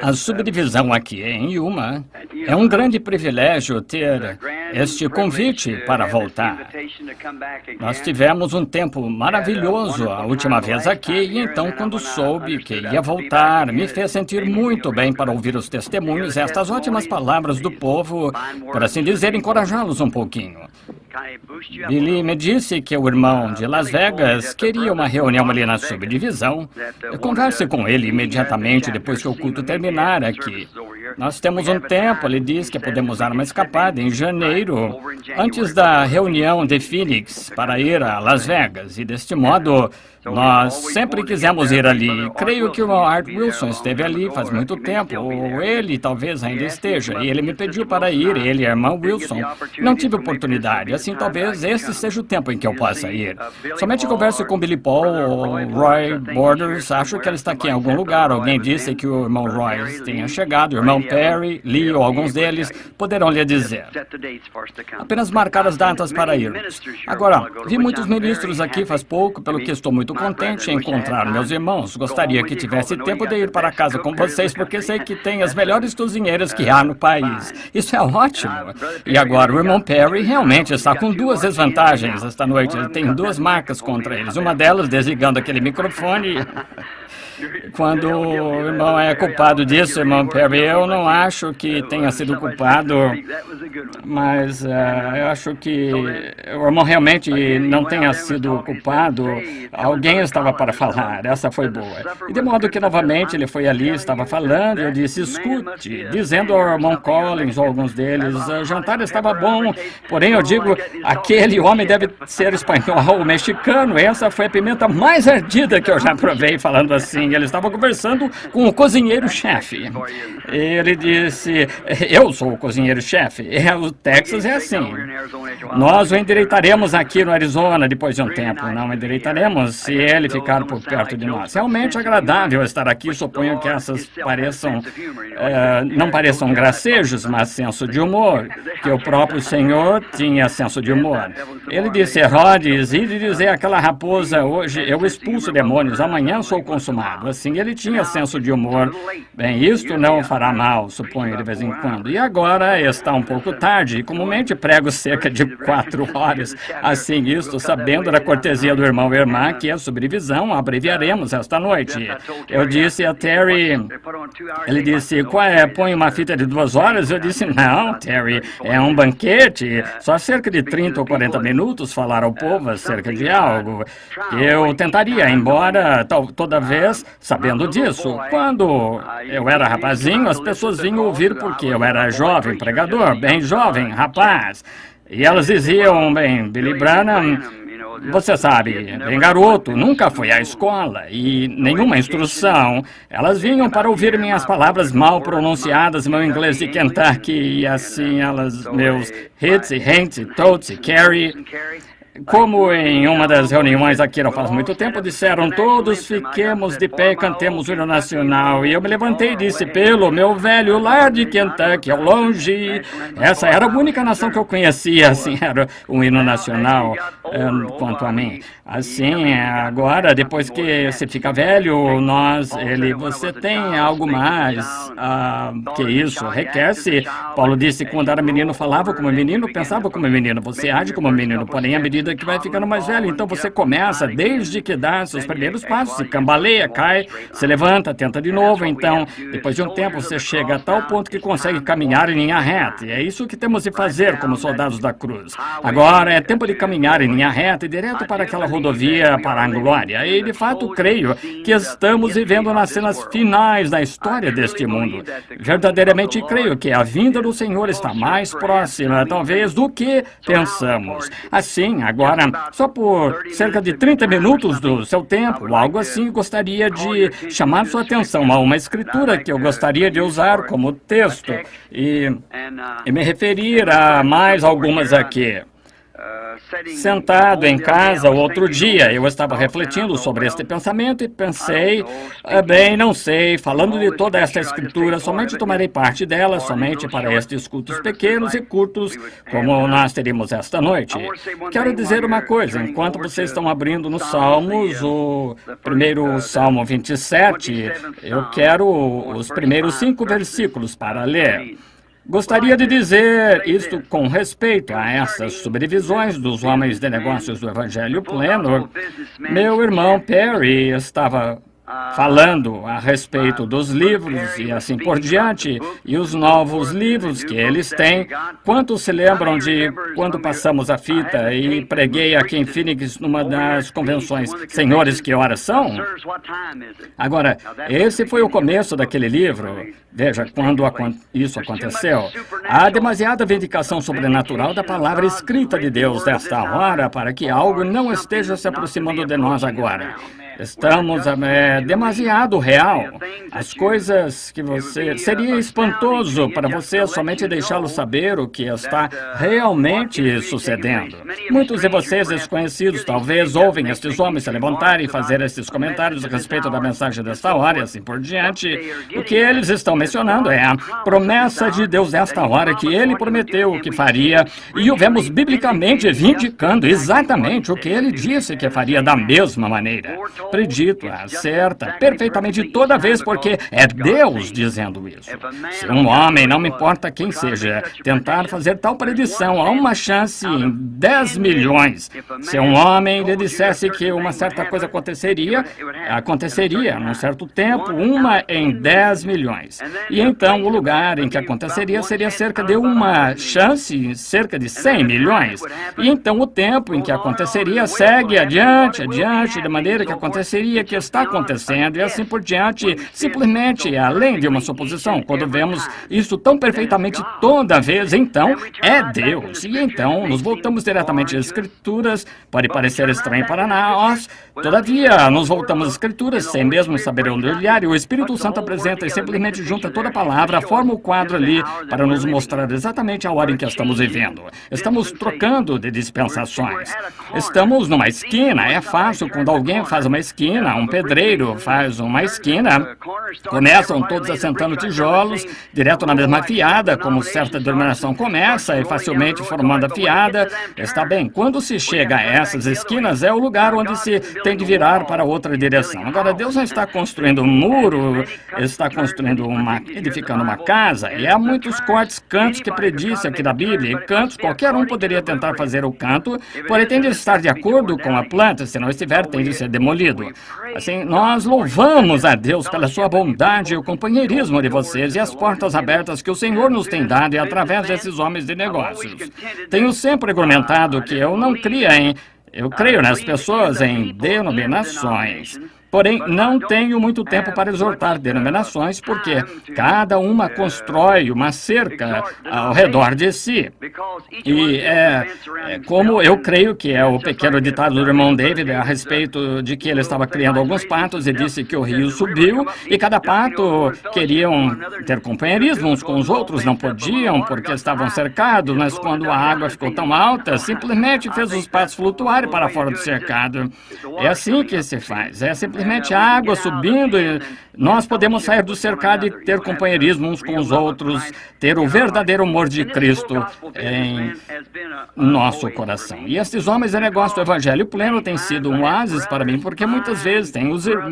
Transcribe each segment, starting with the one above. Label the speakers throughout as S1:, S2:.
S1: A subdivisão aqui em Yuma é um grande privilégio ter este convite para voltar. Nós tivemos um tempo maravilhoso a última vez aqui e então, quando soube que ia voltar, me fez sentir muito bem para ouvir os testemunhos, estas ótimas palavras do povo, por assim dizer, encorajá-los um pouquinho. Billy me disse que o irmão de Las Vegas queria uma reunião ali na subdivisão. Eu converse com ele imediatamente depois que o culto terminar aqui. Nós temos um tempo, ele diz que podemos dar uma escapada em janeiro, antes da reunião de Phoenix, para ir a Las Vegas. E deste modo, nós sempre quisemos ir ali. Creio que o Art Wilson esteve ali faz muito tempo, ou ele talvez ainda esteja. E ele me pediu para ir, ele e a irmã Wilson. Não tive oportunidade, assim talvez este seja o tempo em que eu possa ir. Somente converse com Billy Paul ou Roy Borders, acho que ele está aqui em algum lugar. Alguém disse que o irmão Roy tenha chegado, o irmão Perry, Lee ou alguns deles poderão lhe dizer. Apenas marcar as datas para irmos. Agora, vi muitos ministros aqui faz pouco, pelo que estou muito contente em encontrar meus irmãos. Gostaria que tivesse tempo de ir para casa com vocês, porque sei que tem as melhores cozinheiras que há no país. Isso é ótimo. E agora, o irmão Perry realmente está com duas desvantagens esta noite. Ele tem duas marcas contra eles. Uma delas desligando aquele microfone. Quando o irmão é culpado disso, irmão Perry, eu não acho que tenha sido culpado, mas eu acho que o irmão realmente não tenha sido culpado. Alguém estava para falar, essa foi boa. E de modo que novamente ele foi ali, estava falando, e eu disse, escute, dizendo ao irmão Collins ou alguns deles, o jantar estava bom, porém eu digo, aquele homem deve ser espanhol ou mexicano, essa foi a pimenta mais ardida que eu já provei, falando assim. Ele estava conversando com o cozinheiro-chefe. Ele disse, eu sou o cozinheiro-chefe. O Texas é assim. Nós o endireitaremos aqui no Arizona depois de um tempo. Não endireitaremos se ele ficar por perto de nós. Realmente agradável estar aqui. Suponho que essas não pareçam gracejos, mas senso de humor. Que o próprio Senhor tinha senso de humor. Ele disse, Rhodes, e de dizer àquela raposa, hoje eu expulso demônios, amanhã sou consumado. Assim, ele tinha senso de humor. Bem, isto não fará mal, suponho, de vez em quando. E agora está um pouco tarde. Comumente prego cerca de 4 horas. Assim, isto, sabendo da cortesia do irmão e irmã, que a subdivisão abreviaremos esta noite. Eu disse a Terry, ele disse, qual é, põe uma fita de 2 horas? Eu disse, não, Terry, é um banquete. Só cerca de 30 ou 40 minutos falar ao povo acerca de algo. Eu tentaria, embora toda vez sabendo disso. Quando eu era rapazinho, as pessoas vinham ouvir porque eu era jovem pregador, bem jovem, rapaz. E elas diziam, bem, Billy Branham, você sabe, bem garoto, nunca foi à escola e nenhuma instrução. Elas vinham para ouvir minhas palavras mal pronunciadas, meu inglês de Kentucky, e assim meus hits e hanks e totes e carry. Como em uma das reuniões aqui não faz muito tempo, disseram todos, fiquemos de pé e cantemos o hino nacional. E eu me levantei e disse, pelo meu velho lar de Kentucky, ao longe. Essa era a única nação que eu conhecia, assim, era o hino nacional, quanto a mim. Assim, agora, depois que você fica velho, você tem algo mais que isso, requer-se. Paulo disse que quando era menino falava como menino, pensava como menino, você age como menino, porém à medida que vai ficando mais velho, então você começa desde que dá seus primeiros passos, se cambaleia, cai, se levanta, tenta de novo, então depois de um tempo você chega a tal ponto que consegue caminhar em linha reta, e é isso que temos de fazer como soldados da cruz. Agora é tempo de caminhar em linha reta e direto para aquela rodovia para a glória, e de fato creio que estamos vivendo nas cenas finais da história deste mundo. Verdadeiramente creio que a vinda do Senhor está mais próxima, talvez, do que pensamos. Assim, agora, só por cerca de 30 minutos do seu tempo, algo assim, gostaria de chamar sua atenção a uma escritura que eu gostaria de usar como texto e me referir a mais algumas aqui. Sentado em casa outro dia, eu estava refletindo sobre este pensamento e pensei, bem, não sei, falando de toda esta escritura, somente tomarei parte dela, somente para estes cultos pequenos e curtos, como nós teríamos esta noite. Quero dizer uma coisa, enquanto vocês estão abrindo nos Salmos, o primeiro Salmo 27, eu quero os primeiros 5 versículos para ler. Gostaria de dizer isto com respeito a essas subdivisões dos homens de negócios do Evangelho Pleno. Meu irmão Perry estava falando a respeito dos livros e assim por diante, e os novos livros que eles têm. Quantos se lembram de quando passamos a fita e preguei aqui em Phoenix numa das convenções, Senhores, que horas são? Agora, esse foi o começo daquele livro. Veja, quando isso aconteceu. Há demasiada vindicação sobrenatural da palavra escrita de Deus desta hora para que algo não esteja se aproximando de nós agora. Estamos demasiado real. As coisas que você... Seria espantoso para você somente deixá-lo saber o que está realmente sucedendo. Muitos de vocês desconhecidos talvez ouvem estes homens se levantarem e fazer estes comentários a respeito da mensagem desta hora e assim por diante. O que eles estão mencionando é a promessa de Deus desta hora que Ele prometeu o que faria e o vemos biblicamente vindicando exatamente o que Ele disse que faria da mesma maneira. Predito, acerta perfeitamente toda vez, porque é Deus dizendo isso. Se um homem, não me importa quem seja, tentar fazer tal predição, há uma chance em 10 milhões. Se um homem lhe dissesse que uma certa coisa aconteceria num certo tempo, 1 em 10 milhões. E então o lugar em que aconteceria seria cerca de uma chance, cerca de 100 milhões. E então o tempo em que aconteceria segue adiante, de maneira que aconteceria que está acontecendo e assim por diante, simplesmente além de uma suposição. Quando vemos isso tão perfeitamente toda vez, então é Deus. E então nos voltamos diretamente às Escrituras. Pode parecer estranho para nós, todavia nos voltamos às Escrituras sem mesmo saber onde olhar, e o Espírito Santo apresenta e simplesmente junta toda a palavra, forma o quadro ali para nos mostrar exatamente a hora em que estamos vivendo. Estamos trocando de dispensações. Estamos numa esquina. É fácil quando alguém faz uma esquina, um pedreiro faz uma esquina, começam todos assentando tijolos direto na mesma fiada, como certa denominação começa, e facilmente formando a fiada. Está bem, quando se chega a essas esquinas, é o lugar onde se tem de virar para outra direção. Agora, Deus não está construindo um muro, está edificando uma casa, e há muitos cantos que prediz aqui da Bíblia, e cantos, qualquer um poderia tentar fazer o canto, porém tem de estar de acordo com a planta, se não estiver, tem de ser demolido. Assim, nós louvamos a Deus pela sua bondade e o companheirismo de vocês e as portas abertas que o Senhor nos tem dado e através desses homens de negócios. Tenho sempre argumentado que eu creio nas pessoas em denominações. Porém, não tenho muito tempo para exortar denominações, porque cada uma constrói uma cerca ao redor de si. E como eu creio que é o pequeno ditado do irmão David a respeito de que ele estava criando alguns patos e disse que o rio subiu e cada pato queriam ter companheirismo uns com os outros, não podiam porque estavam cercados, mas quando a água ficou tão alta, simplesmente fez os patos flutuarem para fora do cercado. É assim que se faz, simplesmente a água subindo e nós podemos sair do cercado e ter companheirismo uns com os outros, ter o verdadeiro amor de Cristo em nosso coração. E esses homens de negócio do Evangelho Pleno têm sido um oásis para mim, porque muitas vezes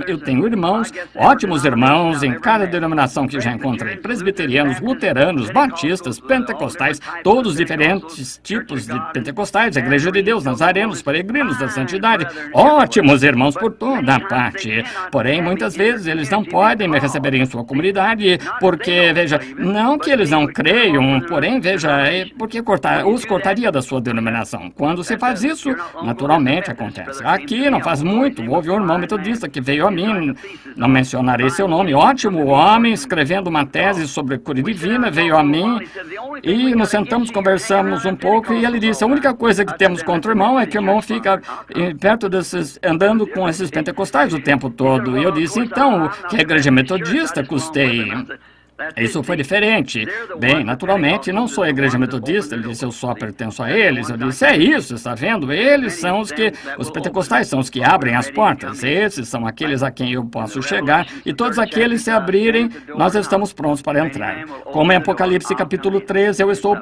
S1: eu tenho irmãos, ótimos irmãos, em cada denominação que já encontrei, presbiterianos, luteranos, batistas, pentecostais, todos diferentes tipos de pentecostais, a Igreja de Deus, nazarenos, peregrinos da santidade, ótimos irmãos por toda a parte. Porém, muitas vezes eles não podem me receber em sua comunidade, porque, veja, não que eles não creiam, porém, veja, porque os cortaria da sua denominação. Quando se faz isso, naturalmente acontece. Aqui não faz muito, houve um irmão metodista que veio a mim, não mencionarei seu nome, ótimo homem, escrevendo uma tese sobre cura divina, veio a mim e nos sentamos, conversamos um pouco e ele disse, a única coisa que temos contra o irmão é que o irmão fica perto desses, andando com esses pentecostais o tempo todo. E eu disse, então, que a igreja metodista custei. Isso foi diferente. Bem, naturalmente, não sou a igreja metodista. Ele disse, eu só pertenço a eles. Eu disse, é isso, está vendo? Eles são os pentecostais são os que abrem as portas. Esses são aqueles a quem eu posso chegar. E todos aqueles se abrirem, nós estamos prontos para entrar. Como em Apocalipse capítulo 13, eu estou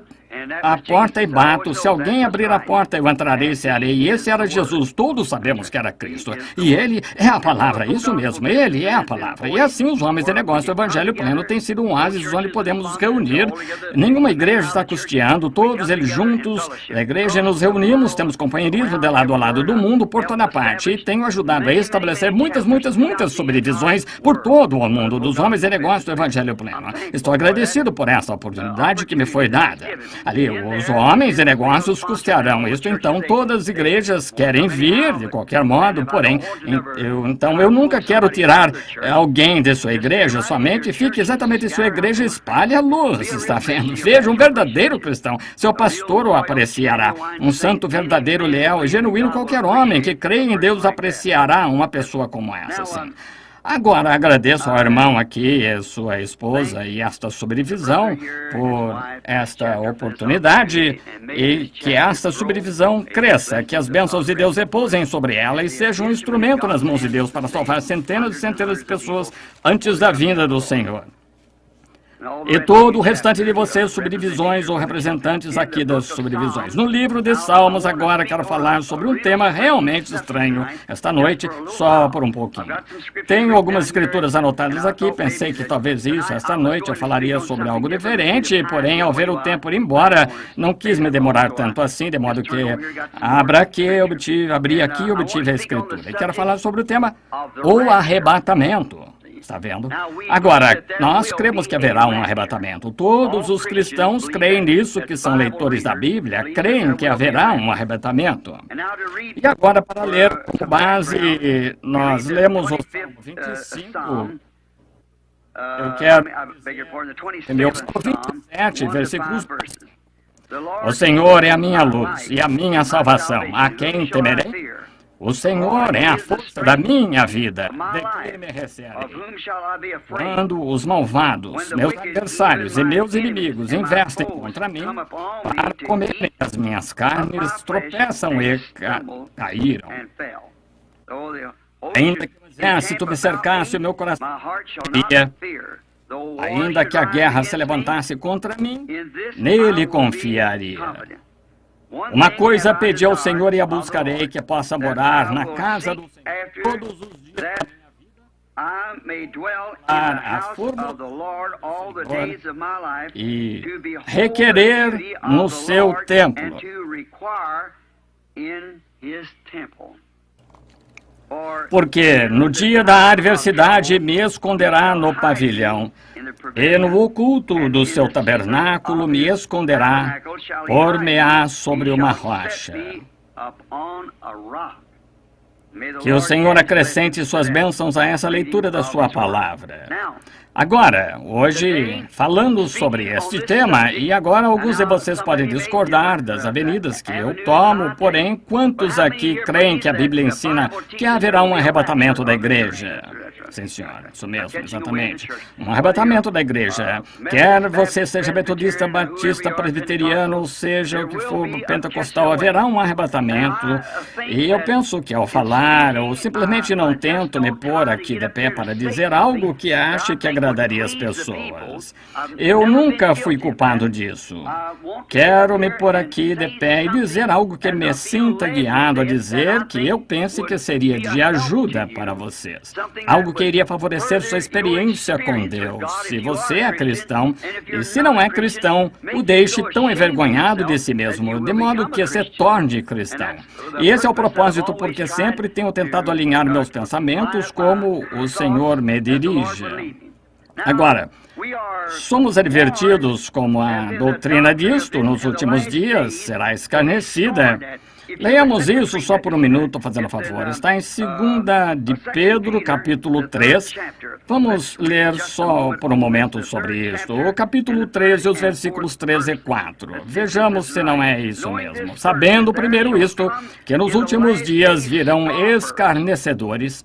S1: à porta e bato. Se alguém abrir a porta, eu entrarei e cearei. E esse era Jesus. Todos sabemos que era Cristo. E ele é a palavra. Isso mesmo. Ele é a palavra. E assim os homens de negócio do Evangelho Pleno têm sido um oásis onde podemos nos reunir. Nenhuma igreja está custeando. Todos eles juntos. A igreja nos reunimos. Temos companheirismo de lado a lado do mundo por toda parte. E tenho ajudado a estabelecer muitas subdivisões por todo o mundo dos homens de negócio do Evangelho Pleno. Estou agradecido por essa oportunidade que me foi dada. Ali, os homens de negócios custearão isto, então todas as igrejas querem vir, de qualquer modo, porém, eu nunca quero tirar alguém de sua igreja, somente fique exatamente em sua igreja e espalhe a luz, está vendo? Veja, um verdadeiro cristão, seu pastor o apreciará, um santo verdadeiro, leal e genuíno, qualquer homem que crê em Deus apreciará uma pessoa como essa, sim. Agora, agradeço ao irmão aqui e sua esposa e esta subdivisão por esta oportunidade e que esta subdivisão cresça, que as bênçãos de Deus repousem sobre ela e seja um instrumento nas mãos de Deus para salvar centenas e centenas de pessoas antes da vinda do Senhor. E todo o restante de vocês, subdivisões ou representantes aqui das subdivisões. No livro de Salmos, agora quero falar sobre um tema realmente estranho esta noite, só por um pouquinho. Tenho algumas escrituras anotadas aqui, pensei que talvez esta noite eu falaria sobre algo diferente, porém, ao ver o tempo ir embora, não quis me demorar tanto assim, de modo que abri aqui e obtive a escritura. E quero falar sobre o tema, o arrebatamento. Está vendo? Agora, nós cremos que haverá um arrebatamento. Todos os cristãos creem nisso, que são leitores da Bíblia, creem que haverá um arrebatamento. E agora, para ler com base, nós lemos o Salmo 25. Eu quero ler o Salmo 27, versículos 2. O Senhor é a minha luz e a minha salvação. A quem temerei? O Senhor é a força da minha vida. De quem me recearei? Quando os malvados, meus adversários e meus inimigos investem contra mim para comerem as minhas carnes, tropeçam e caíram. Ainda que o exército me cercasse, o meu coração teria. Ainda que a guerra se levantasse contra mim, nele confiaria. Uma coisa pedi ao Senhor e a buscarei, que possa morar na casa do Senhor todos os dias da minha vida, a forma do Senhor e requerer no seu templo. Porque no dia da adversidade me esconderá no pavilhão, e no oculto do seu tabernáculo me esconderá, por-me-á sobre uma rocha. Que o Senhor acrescente suas bênçãos a essa leitura da sua palavra. Agora, hoje, falando sobre este tema, e agora alguns de vocês podem discordar das avenidas que eu tomo, porém, quantos aqui creem que a Bíblia ensina que haverá um arrebatamento da igreja? Sim, senhora, isso mesmo, exatamente. Um arrebatamento da igreja. Quer você seja metodista, batista, presbiteriano, seja o que for, pentecostal, haverá um arrebatamento. E eu penso que ao falar, ou simplesmente não tento me pôr aqui de pé para dizer algo que ache que agradaria as pessoas. Eu nunca fui culpado disso. Quero me pôr aqui de pé e dizer algo que me sinta guiado a dizer que eu pense que seria de ajuda para vocês. Algo que iria favorecer sua experiência com Deus. Se você é cristão, e se não é cristão, o deixe tão envergonhado de si mesmo, de modo que se torne cristão. E esse é o propósito, porque sempre tenho tentado alinhar meus pensamentos como o Senhor me dirige. Agora, somos advertidos como a doutrina disto nos últimos dias será escarnecida. Leamos isso só por um minuto, fazendo favor. Está em 2 de Pedro, capítulo 3. Vamos ler só por um momento sobre isso. O capítulo 13, os versículos 13 e 4. Vejamos se não é isso mesmo. Sabendo primeiro isto, que nos últimos dias virão escarnecedores,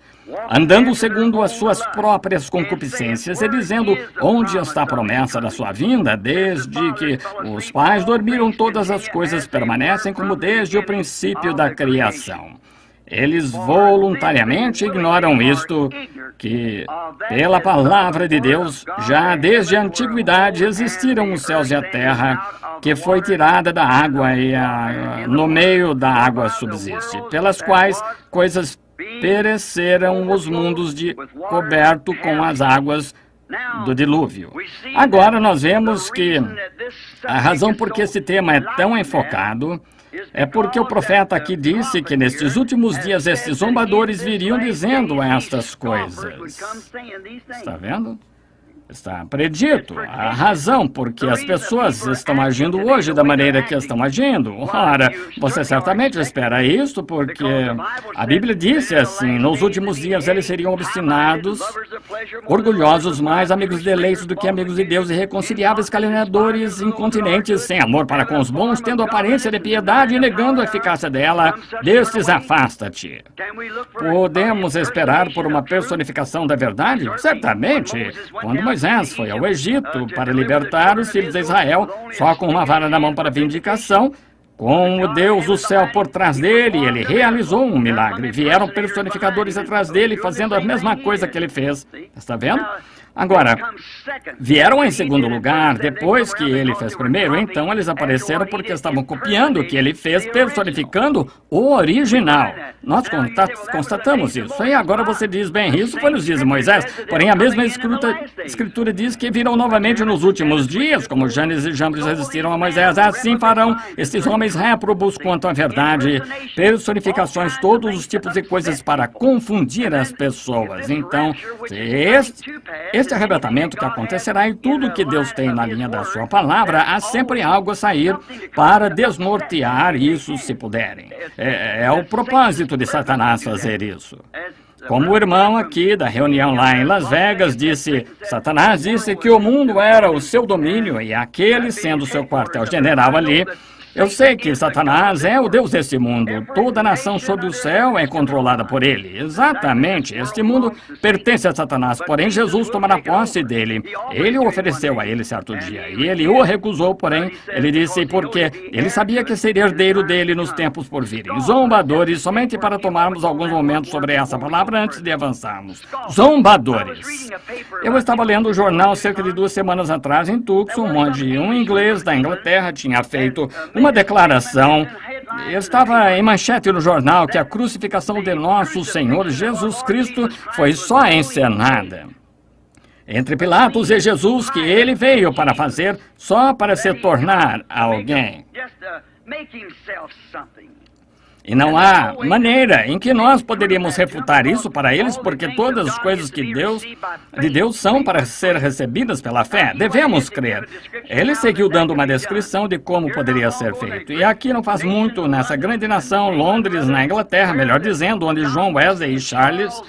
S1: andando segundo as suas próprias concupiscências e dizendo onde está a promessa da sua vinda, desde que os pais dormiram, todas as coisas permanecem como desde o princípio da criação. Eles voluntariamente ignoram isto, que, pela palavra de Deus, já desde a antiguidade existiram os céus e a terra, que foi tirada da água e no meio da água subsiste, pelas quais coisas pereceram os mundos coberto com as águas do dilúvio. Agora nós vemos que a razão por que esse tema é tão enfocado é porque o profeta aqui disse que nestes últimos dias estes zombadores viriam dizendo estas coisas. Está vendo? Está predito a razão por que as pessoas estão agindo hoje da maneira que estão agindo. Ora, você certamente espera isso porque a Bíblia disse assim, nos últimos dias eles seriam obstinados, orgulhosos, mais amigos de deleitos do que amigos de Deus, irreconciliáveis, caluniadores, incontinentes, sem amor para com os bons, tendo aparência de piedade e negando a eficácia dela. Destes afasta-te. Podemos esperar por uma personificação da verdade? Certamente. Quando Moisés foi ao Egito para libertar os filhos de Israel, só com uma vara na mão para vindicação, com o Deus do céu por trás dele, ele realizou um milagre. Vieram personificadores atrás dele, fazendo a mesma coisa que ele fez. Está vendo? Agora, vieram em segundo lugar, depois que ele fez primeiro, então eles apareceram porque estavam copiando o que ele fez, personificando o original. Nós constatamos isso. E agora você diz, bem, isso foi nos dias de Moisés, porém a mesma escritura diz que virão novamente nos últimos dias, como Janes e Jambres resistiram a Moisés, assim farão estes homens réprobos quanto à verdade, personificações, todos os tipos de coisas para confundir as pessoas. Então, este arrebatamento que acontecerá e tudo que Deus tem na linha da sua palavra, há sempre algo a sair para desnortear isso se puderem. É o propósito de Satanás fazer isso. Como o irmão aqui da reunião lá em Las Vegas disse, Satanás disse que o mundo era o seu domínio e aquele sendo seu quartel-general ali. Eu sei que Satanás é o Deus deste mundo. Toda nação sob o céu é controlada por ele. Exatamente. Este mundo pertence a Satanás, porém Jesus tomará posse dele. Ele o ofereceu a ele certo dia, e ele o recusou, porém, ele disse porque ele sabia que seria herdeiro dele nos tempos por virem. Zombadores, somente para tomarmos alguns momentos sobre essa palavra antes de avançarmos. Zombadores. Eu estava lendo o jornal cerca de 2 semanas atrás em Tucson, onde um inglês da Inglaterra tinha feito uma declaração, estava em manchete no jornal, que a crucificação de nosso Senhor Jesus Cristo foi só encenada. Entre Pilatos e Jesus, que ele veio para fazer só para se tornar alguém. E não há maneira em que nós poderíamos refutar isso para eles, porque todas as coisas de Deus são para ser recebidas pela fé. Devemos crer. Ele seguiu dando uma descrição de como poderia ser feito. E aqui não faz muito, nessa grande nação, Londres, na Inglaterra, melhor dizendo, onde John Wesley e Charles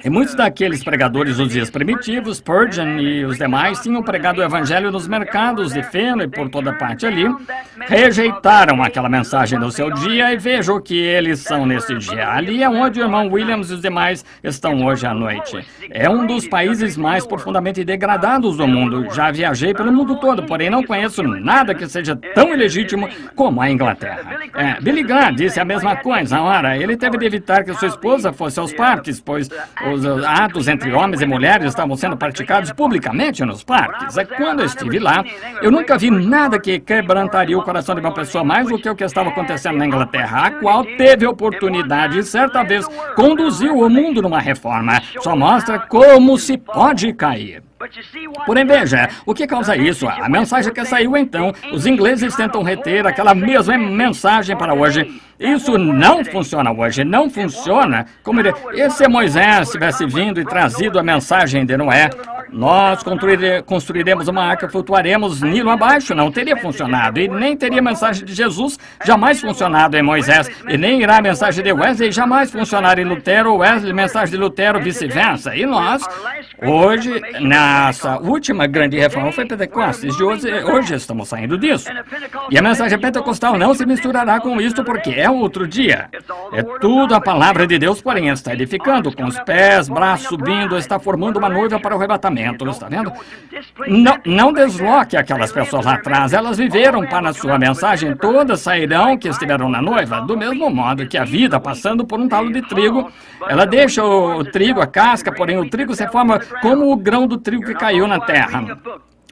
S1: e muitos daqueles pregadores dos dias primitivos, Spurgeon e os demais, tinham pregado o evangelho nos mercados de feno e por toda parte ali, rejeitaram aquela mensagem no seu dia e vejam o que eles são nesse dia. Ali é onde o irmão Williams e os demais estão hoje à noite. É um dos países mais profundamente degradados do mundo. Já viajei pelo mundo todo, porém não conheço nada que seja tão ilegítimo como a Inglaterra. Billy Graham disse a mesma coisa. Ora, ele teve de evitar que sua esposa fosse aos parques, pois os atos entre homens e mulheres estavam sendo praticados publicamente nos parques. Quando eu estive lá, eu nunca vi nada que quebrantaria o coração de uma pessoa mais do que o que estava acontecendo na Inglaterra, a qual teve a oportunidade e certa vez conduziu o mundo numa reforma. Só mostra como se pode cair. Porém, veja, o que causa isso? A mensagem que saiu então, os ingleses tentam reter aquela mesma mensagem para hoje. Isso não funciona hoje, não funciona. Como e se Moisés tivesse vindo e trazido a mensagem de Noé? Nós construiremos uma arca, flutuaremos Nilo abaixo. Não teria funcionado. E nem teria a mensagem de Jesus jamais funcionado em Moisés. E nem irá a mensagem de Wesley jamais funcionar em Lutero, Wesley, mensagem de Lutero, vice-versa. E nós, hoje, nossa última grande reforma foi Pentecostes. Hoje estamos saindo disso. E a mensagem pentecostal não se misturará com isto, porque é outro dia. É tudo a palavra de Deus, porém está edificando, com os pés, braços subindo, está formando uma noiva para o arrebatamento, está vendo? Não desloque aquelas pessoas lá atrás, elas viveram para a sua mensagem, todas sairão que estiveram na noiva, do mesmo modo que a vida, passando por um talo de trigo, ela deixa o trigo, a casca, porém o trigo se forma como o grão do trigo que caiu na terra.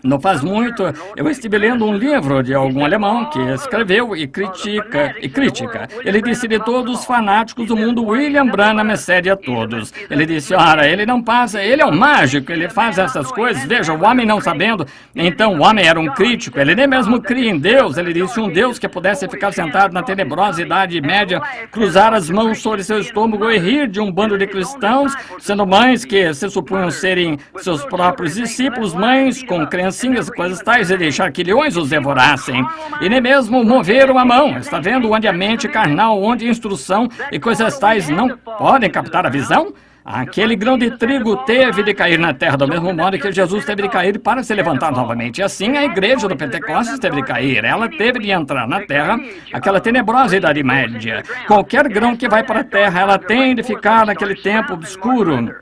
S1: Não faz muito, eu estive lendo um livro de algum alemão que escreveu e critica. Ele disse: de todos os fanáticos do mundo, William Branham excede a todos. Ele disse: ora, ele não passa, ele é um mágico, ele faz essas coisas, veja, o homem não sabendo. Então o homem era um crítico, ele nem mesmo cria em Deus. Ele disse: um Deus que pudesse ficar sentado na tenebrosa Idade Média, cruzar as mãos sobre seu estômago e rir de um bando de cristãos, sendo mães que se supunham serem seus próprios discípulos, mães com crenças as coisas tais, e deixar que leões os devorassem, e nem mesmo mover uma mão. Está vendo onde a mente carnal, onde a instrução e coisas tais não podem captar a visão? Aquele grão de trigo teve de cair na terra, do mesmo modo que Jesus teve de cair para se levantar novamente. E assim a igreja do Pentecostes teve de cair. Ela teve de entrar na terra, aquela tenebrosa Idade Média. Qualquer grão que vai para a terra, ela tem de ficar naquele tempo obscuro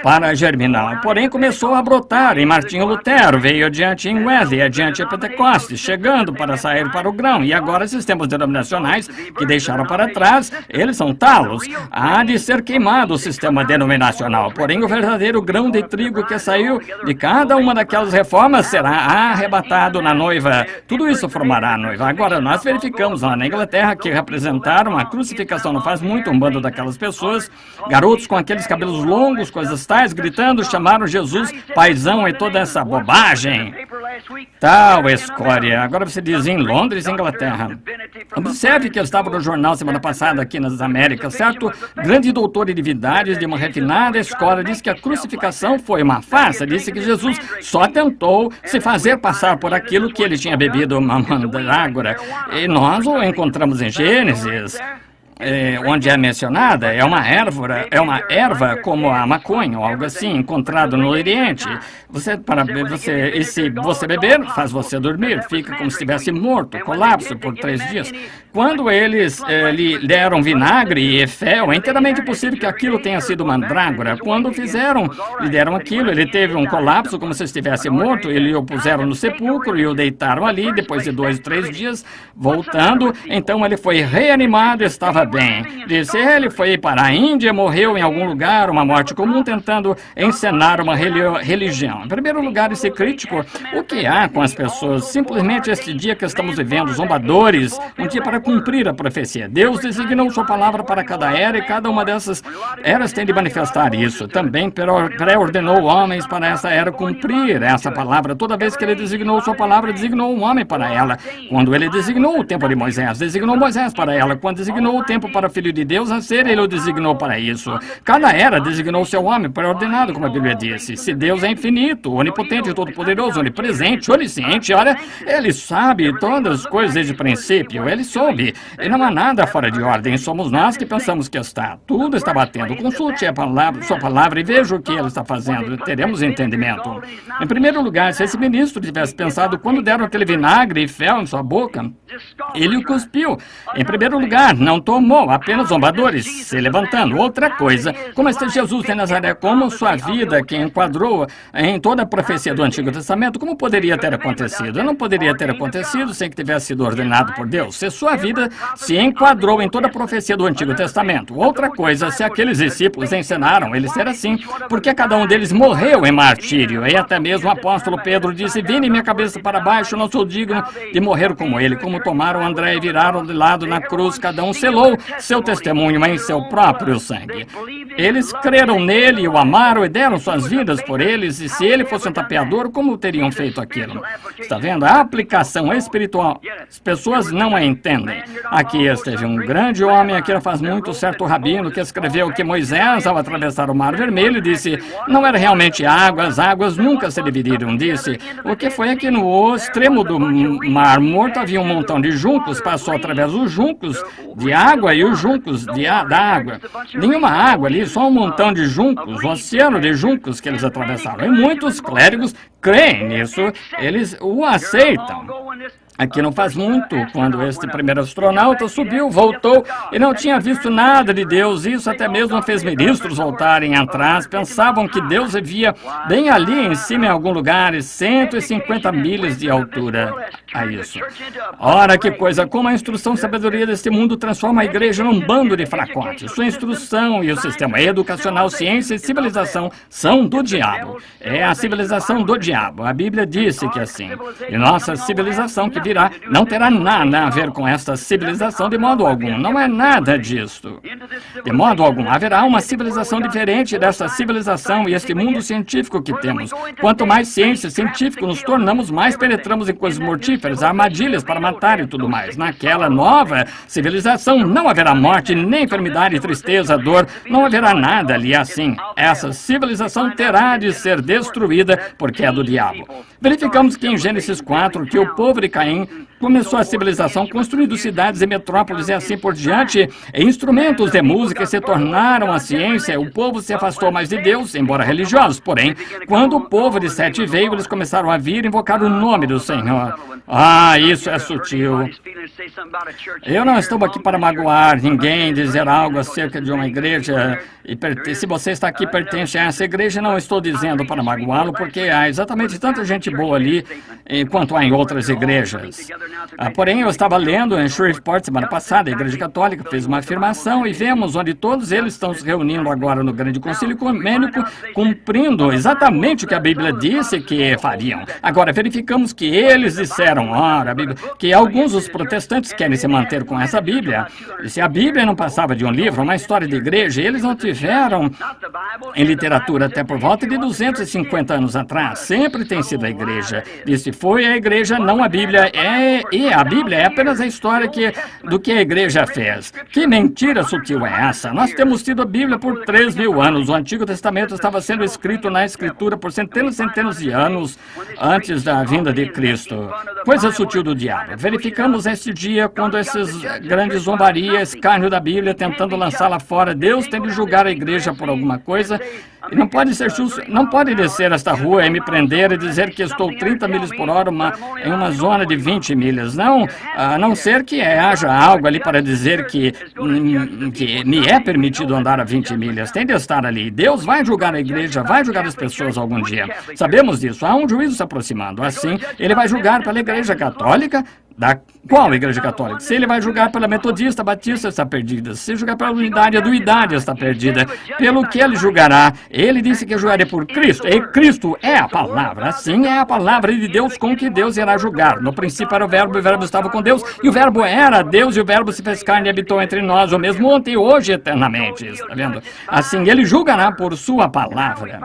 S1: para germinar. Porém, começou a brotar em Martinho Lutero, veio adiante em Wesley, adiante em Pentecostes, chegando para sair para o grão. E agora, sistemas denominacionais que deixaram para trás, eles são talos. Há de ser queimado o sistema denominacional. Porém, o verdadeiro grão de trigo que saiu de cada uma daquelas reformas será arrebatado na noiva. Tudo isso formará a noiva. Agora, nós verificamos lá na Inglaterra que representaram a crucificação não faz muito, um bando daquelas pessoas, garotos com aqueles cabelos longos, coisas tais, gritando, chamaram Jesus paizão e toda essa bobagem. Tal escória. Agora você diz em Londres, Inglaterra. Observe que eu estava no jornal semana passada aqui nas Américas, certo? Grande doutor em divindades de uma refinada escola disse que a crucificação foi uma farsa, disse que Jesus só tentou se fazer passar por aquilo que ele tinha bebido uma mandrágora. E nós o encontramos em Gênesis. Onde é mencionada, é uma erva como a maconha ou algo assim, encontrado no Oriente. E se você beber, faz você dormir, fica como se estivesse morto, colapso por 3 dias. Quando eles lhe deram vinagre e fel, é inteiramente possível que aquilo tenha sido mandrágora. Quando lhe deram aquilo, ele teve um colapso como se estivesse morto, ele o puseram no sepulcro e o deitaram ali, depois de 2 ou 3 dias, voltando, então ele foi reanimado, estava bem. Disse, ele foi para a Índia, morreu em algum lugar, uma morte comum, tentando encenar uma religião. Em primeiro lugar, esse crítico, o que há com as pessoas? Simplesmente este dia que estamos vivendo, zombadores, um dia para cumprir a profecia. Deus designou sua palavra para cada era e cada uma dessas eras tem de manifestar isso. Também pré-ordenou homens para essa era cumprir essa palavra. Toda vez que ele designou sua palavra, designou um homem para ela. Quando ele designou o tempo de Moisés, designou Moisés para ela. Quando designou o tempo para o Filho de Deus nascer, ele o designou para isso. Cada era designou seu homem pré-ordenado, como a Bíblia disse. Se Deus é infinito, onipotente, todo-poderoso, onipresente, onisciente, olha, ele sabe todas as coisas desde o princípio. Ele soube. E não há nada fora de ordem. Somos nós que pensamos que está. Tudo está batendo. Consulte sua palavra e veja o que ele está fazendo. Teremos entendimento. Em primeiro lugar, se esse ministro tivesse pensado quando deram aquele vinagre e fel em sua boca, ele o cuspiu. Em primeiro lugar, não tomou, apenas zombadores se levantando. Outra coisa, como este Jesus de Nazaré, como sua vida que enquadrou em toda a profecia do Antigo Testamento, como poderia ter acontecido? Não poderia ter acontecido sem que tivesse sido ordenado por Deus. Se sua vida se enquadrou em toda a profecia do Antigo Testamento. Outra coisa, se aqueles discípulos ensinaram ele ser assim, porque cada um deles morreu em martírio. E até mesmo o apóstolo Pedro disse, vire minha cabeça para baixo, não sou digno de morrer como ele. Como tomaram André e viraram de lado na cruz, cada um selou seu testemunho em seu próprio sangue. Eles creram nele, o amaram e deram suas vidas por eles, e se ele fosse um tapeador, como teriam feito aquilo? Está vendo? A aplicação espiritual, as pessoas não a entendem. Aqui esteve um grande homem, aqui faz muito, certo rabino, que escreveu que Moisés, ao atravessar o Mar Vermelho, disse, não era realmente água, as águas nunca se dividiram, disse, o que foi aqui no extremo do Mar Morto havia um montão de juncos, passou através dos juncos de água e os juncos da água. Nenhuma água ali, só um montão de juncos, um oceano de juncos que eles atravessaram. E muitos clérigos creem nisso, eles o aceitam. Aqui não faz muito, quando este primeiro astronauta subiu, voltou e não tinha visto nada de Deus. Isso até mesmo fez ministros voltarem atrás. Pensavam que Deus vivia bem ali em cima em algum lugar, 150 milhas de altura. A isso. Ora, que coisa, como a instrução e sabedoria deste mundo transforma a igreja num bando de fracotes. Sua instrução e o sistema educacional, ciência e civilização são do diabo. É a civilização do diabo. A Bíblia disse que é assim. E nossa civilização que virá não terá nada a ver com esta civilização de modo algum. Não é nada disto. De modo algum. Haverá uma civilização diferente desta civilização e este mundo científico que temos. Quanto mais ciência científica nos tornamos, mais penetramos em coisas mortíferas, armadilhas para matar e tudo mais. Naquela nova civilização não haverá morte, nem enfermidade, tristeza, dor. Não haverá nada ali assim. Essa civilização terá de ser destruída porque é do diabo. Verificamos que em Gênesis 4, que o povo de Caim começou a civilização construindo cidades e metrópoles e assim por diante. E instrumentos de música se tornaram a ciência. O povo se afastou mais de Deus, embora religiosos. Porém, quando o povo de Sete veio, eles começaram a vir e invocar o nome do Senhor. Ah, isso é sutil. Eu não estou aqui para magoar ninguém, dizer algo acerca de uma igreja. E se você está aqui e pertence a essa igreja, não estou dizendo para magoá-lo, porque há exatamente tanta gente boa ali quanto há em outras igrejas. Porém, eu estava lendo em Shreveport semana passada, a Igreja Católica fez uma afirmação e vemos onde todos eles estão se reunindo agora no Grande Concílio Ecumênico, cumprindo exatamente o que a Bíblia disse que fariam. Agora, verificamos que eles disseram, ora, a Bíblia, que alguns dos protestantes querem se manter com essa Bíblia. E se a Bíblia não passava de um livro, uma história de igreja, eles não tiveram em literatura até por volta de 250 anos atrás. Sempre tem sido a igreja. Disse, foi a igreja, não a Bíblia. E a Bíblia é apenas a história do que a igreja fez. Que mentira sutil é essa? Nós temos tido a Bíblia por 3.000 anos. O Antigo Testamento estava sendo escrito na Escritura por centenas e centenas de anos antes da vinda de Cristo. Coisa sutil do diabo. Verificamos este dia quando essas grandes zombarias, escárnio da Bíblia, tentando lançá-la fora. Deus tem de julgar a igreja por alguma coisa. E não pode ser justo, não pode descer esta rua e me prender e dizer que estou 30 milhas por hora em uma zona de 20 milhas. Não, a não ser que haja algo ali para dizer que me é permitido andar a 20 milhas. Tem de estar ali. Deus vai julgar a igreja, vai julgar as pessoas algum dia. Sabemos disso. Há um juízo se aproximando. Assim, ele vai julgar pela Igreja Católica. Da qual Igreja Católica? Se ele vai julgar pela Metodista, Batista está perdida. Se julgar pela Unidade, a Duidade está perdida. Pelo que ele julgará? Ele disse que julgaria por Cristo. E Cristo é a palavra. Assim é a palavra de Deus com que Deus irá julgar. No princípio era o Verbo, e o Verbo estava com Deus, e o Verbo era Deus, e o Verbo se fez carne e habitou entre nós, o mesmo ontem e hoje eternamente. Está vendo? Assim ele julgará por sua palavra.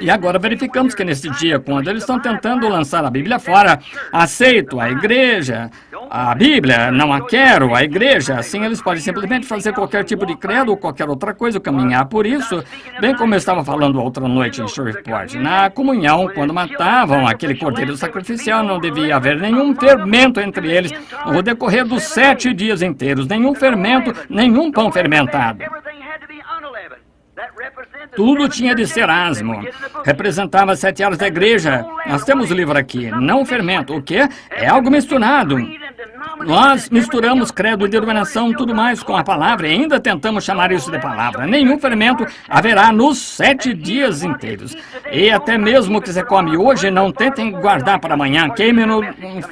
S1: E agora verificamos que nesse dia, quando eles estão tentando lançar a Bíblia fora, aceito a igreja, a Bíblia, não a quero, a igreja, assim eles podem simplesmente fazer qualquer tipo de credo ou qualquer outra coisa, caminhar por isso, bem como eu estava falando outra noite em Shreveport. Na comunhão, quando matavam aquele cordeiro sacrificial, não devia haver nenhum fermento entre eles no decorrer dos 7 dias inteiros, nenhum fermento, nenhum pão fermentado. Tudo tinha de ser asmo. Representava 7 áreas da igreja. Nós temos o livro aqui. Não fermento. O quê? É algo misturado. Nós misturamos credo e denominação, tudo mais com a palavra e ainda tentamos chamar isso de palavra. Nenhum fermento haverá nos 7 dias inteiros. E até mesmo o que você come hoje, não tentem guardar para amanhã. Queime no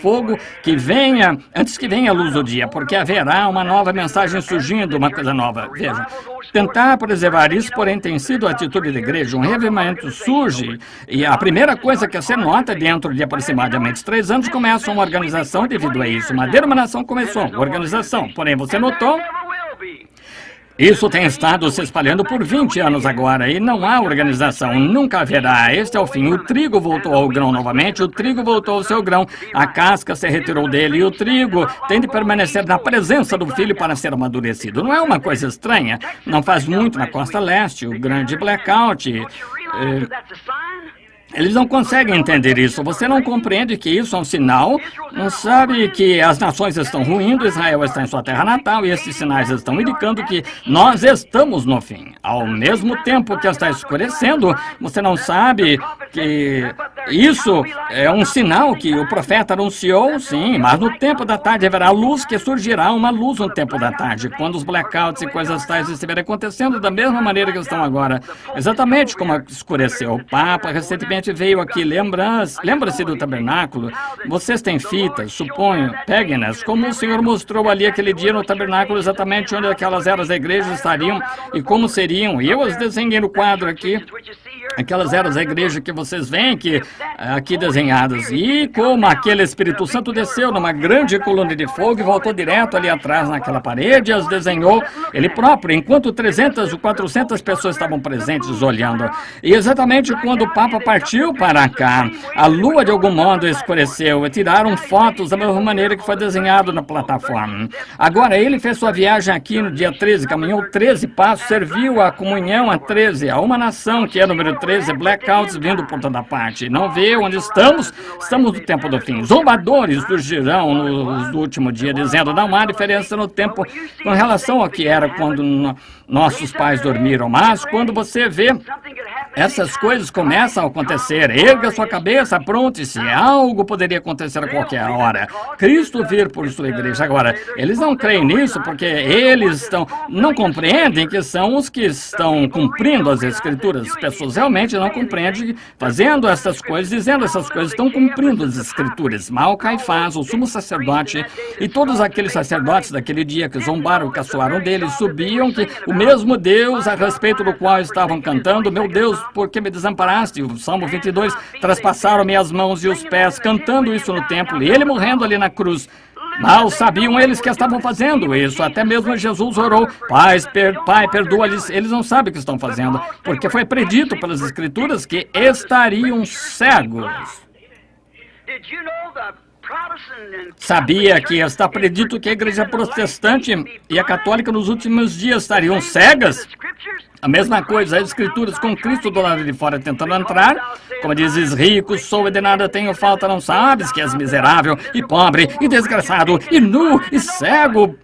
S1: fogo que venha, antes que venha a luz do dia, porque haverá uma nova mensagem surgindo, uma coisa nova. Veja, tentar preservar isso, porém, tem sido a atitude da igreja. Um revivimento surge e a primeira coisa que você nota dentro de aproximadamente 3 anos começa uma organização devido a isso. Uma denominação começou, organização. Porém, você notou? Isso tem estado se espalhando por 20 anos agora e não há organização, nunca haverá. Este é o fim. O trigo voltou ao grão novamente, o trigo voltou ao seu grão, a casca se retirou dele e o trigo tem de permanecer na presença do filho para ser amadurecido. Não é uma coisa estranha? Não faz muito na costa leste, o grande blackout. Eles não conseguem entender isso. Você não compreende que isso é um sinal? Não sabe que as nações estão ruindo, Israel está em sua terra natal e esses sinais estão indicando que nós estamos no fim. Ao mesmo tempo que está escurecendo, você não sabe que Isso é um sinal que o profeta anunciou, sim, mas no tempo da tarde haverá luz, que surgirá uma luz no tempo da tarde, quando os blackouts e coisas tais estiverem acontecendo da mesma maneira que estão agora. Exatamente como escureceu. O Papa recentemente veio aqui, lembra-se do tabernáculo? Vocês têm fitas, suponho, peguem-nas, como o Senhor mostrou ali aquele dia no tabernáculo, exatamente onde aquelas eras da igreja estariam e como seriam. E eu as desenhei no quadro aqui. Aquelas eras da igreja que vocês veem aqui desenhadas. E como aquele Espírito Santo desceu numa grande coluna de fogo e voltou direto ali atrás naquela parede e as desenhou ele próprio, enquanto 300 ou 400 pessoas estavam presentes olhando. E exatamente quando o Papa partiu para cá, a lua de algum modo escureceu e tiraram fotos da mesma maneira que foi desenhado na plataforma. Agora, ele fez sua viagem aqui no dia 13, caminhou 13 passos, serviu a comunhão a 13, a uma nação que é número 13, blackouts vindo por toda parte. Não vê onde estamos? Estamos no tempo do fim. Zombadores surgirão no último dia, dizendo, não há diferença no tempo com relação ao que era quando nossos pais dormiram. Mas quando você vê essas coisas começam a acontecer, erga sua cabeça, apronte-se, algo poderia acontecer a qualquer hora. Cristo vir por sua igreja. Agora, eles não creem nisso porque eles não compreendem que são os que estão cumprindo as Escrituras. As pessoas realmente não compreendem, fazendo essas coisas, dizendo essas coisas, estão cumprindo as Escrituras. Mal Caifás, o sumo sacerdote, e todos aqueles sacerdotes daquele dia que zombaram, caçoaram dele, subiam que o mesmo Deus a respeito do qual estavam cantando, meu Deus, por que me desamparaste? O Salmo 22, traspassaram-me as mãos e os pés, cantando isso no templo, e ele morrendo ali na cruz. Mal sabiam eles que estavam fazendo isso. Até mesmo Jesus orou, Pai, perdoa-lhes. Eles não sabem o que estão fazendo, porque foi predito pelas Escrituras que estariam cegos. Sabia que está predito que a igreja protestante e a católica nos últimos dias estariam cegas? A mesma coisa, as Escrituras com Cristo do lado de fora tentando entrar. Como dizes, rico sou e de nada tenho falta, não sabes que és miserável e pobre e desgraçado e nu e cego.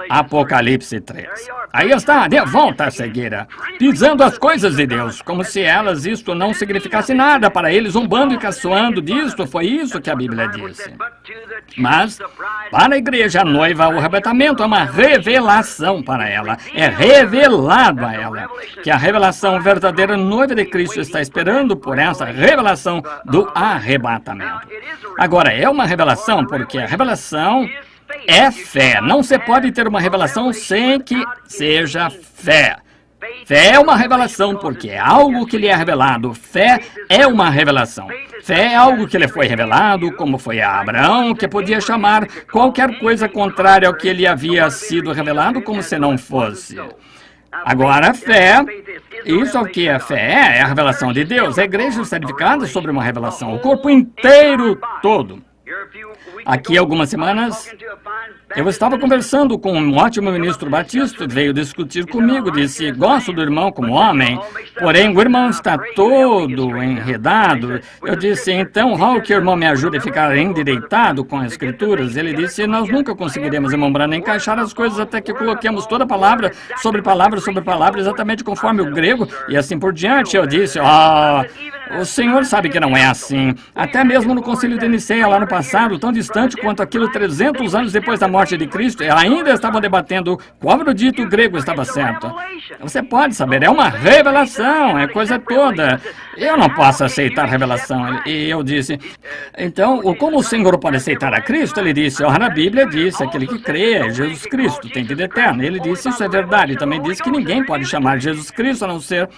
S1: Apocalipse 3. Aí está, de volta à cegueira, pisando as coisas de Deus, como se isto não significasse nada para eles, zombando e caçoando disto. Foi isso que a Bíblia disse. Mas, para a igreja, a noiva, o arrebatamento é uma revelação para ela. É revelado a ela que a revelação verdadeira noiva de Cristo está esperando por essa revelação do arrebatamento. Agora, é uma revelação porque a revelação é fé. Não se pode ter uma revelação sem que seja fé. Fé é uma revelação porque é algo que lhe é revelado. Fé é uma revelação. Fé é algo que lhe foi revelado, como foi a Abraão, que podia chamar qualquer coisa contrária ao que lhe havia sido revelado como se não fosse. Agora, a fé, isso é o que a fé é a revelação de Deus. A igreja está edificada sobre uma revelação, o corpo inteiro todo. Aqui, algumas semanas, eu estava conversando com um ótimo ministro batista, veio discutir comigo, disse, gosto do irmão como homem, porém o irmão está todo enredado. Eu disse, então, Raul, que o irmão me ajude a ficar endireitado com as Escrituras? Ele disse, nós nunca conseguiremos, irmão Branham, encaixar as coisas até que coloquemos toda palavra sobre palavra sobre palavra, exatamente conforme o grego, e assim por diante. Eu disse, o senhor sabe que não é assim. Até mesmo no concílio de Niceia, lá no passado, tão distante quanto aquilo 300 anos depois da morte de Cristo, ainda estavam debatendo qual erudito grego estava certo. Você pode saber, é uma revelação, é coisa toda. Eu não posso aceitar revelação. E eu disse, então, como o Senhor pode aceitar a Cristo? Ele disse, ora, a Bíblia diz, aquele que crê é Jesus Cristo, tem vida eterna. Ele disse, isso é verdade. E também disse que ninguém pode chamar Jesus Cristo, a não ser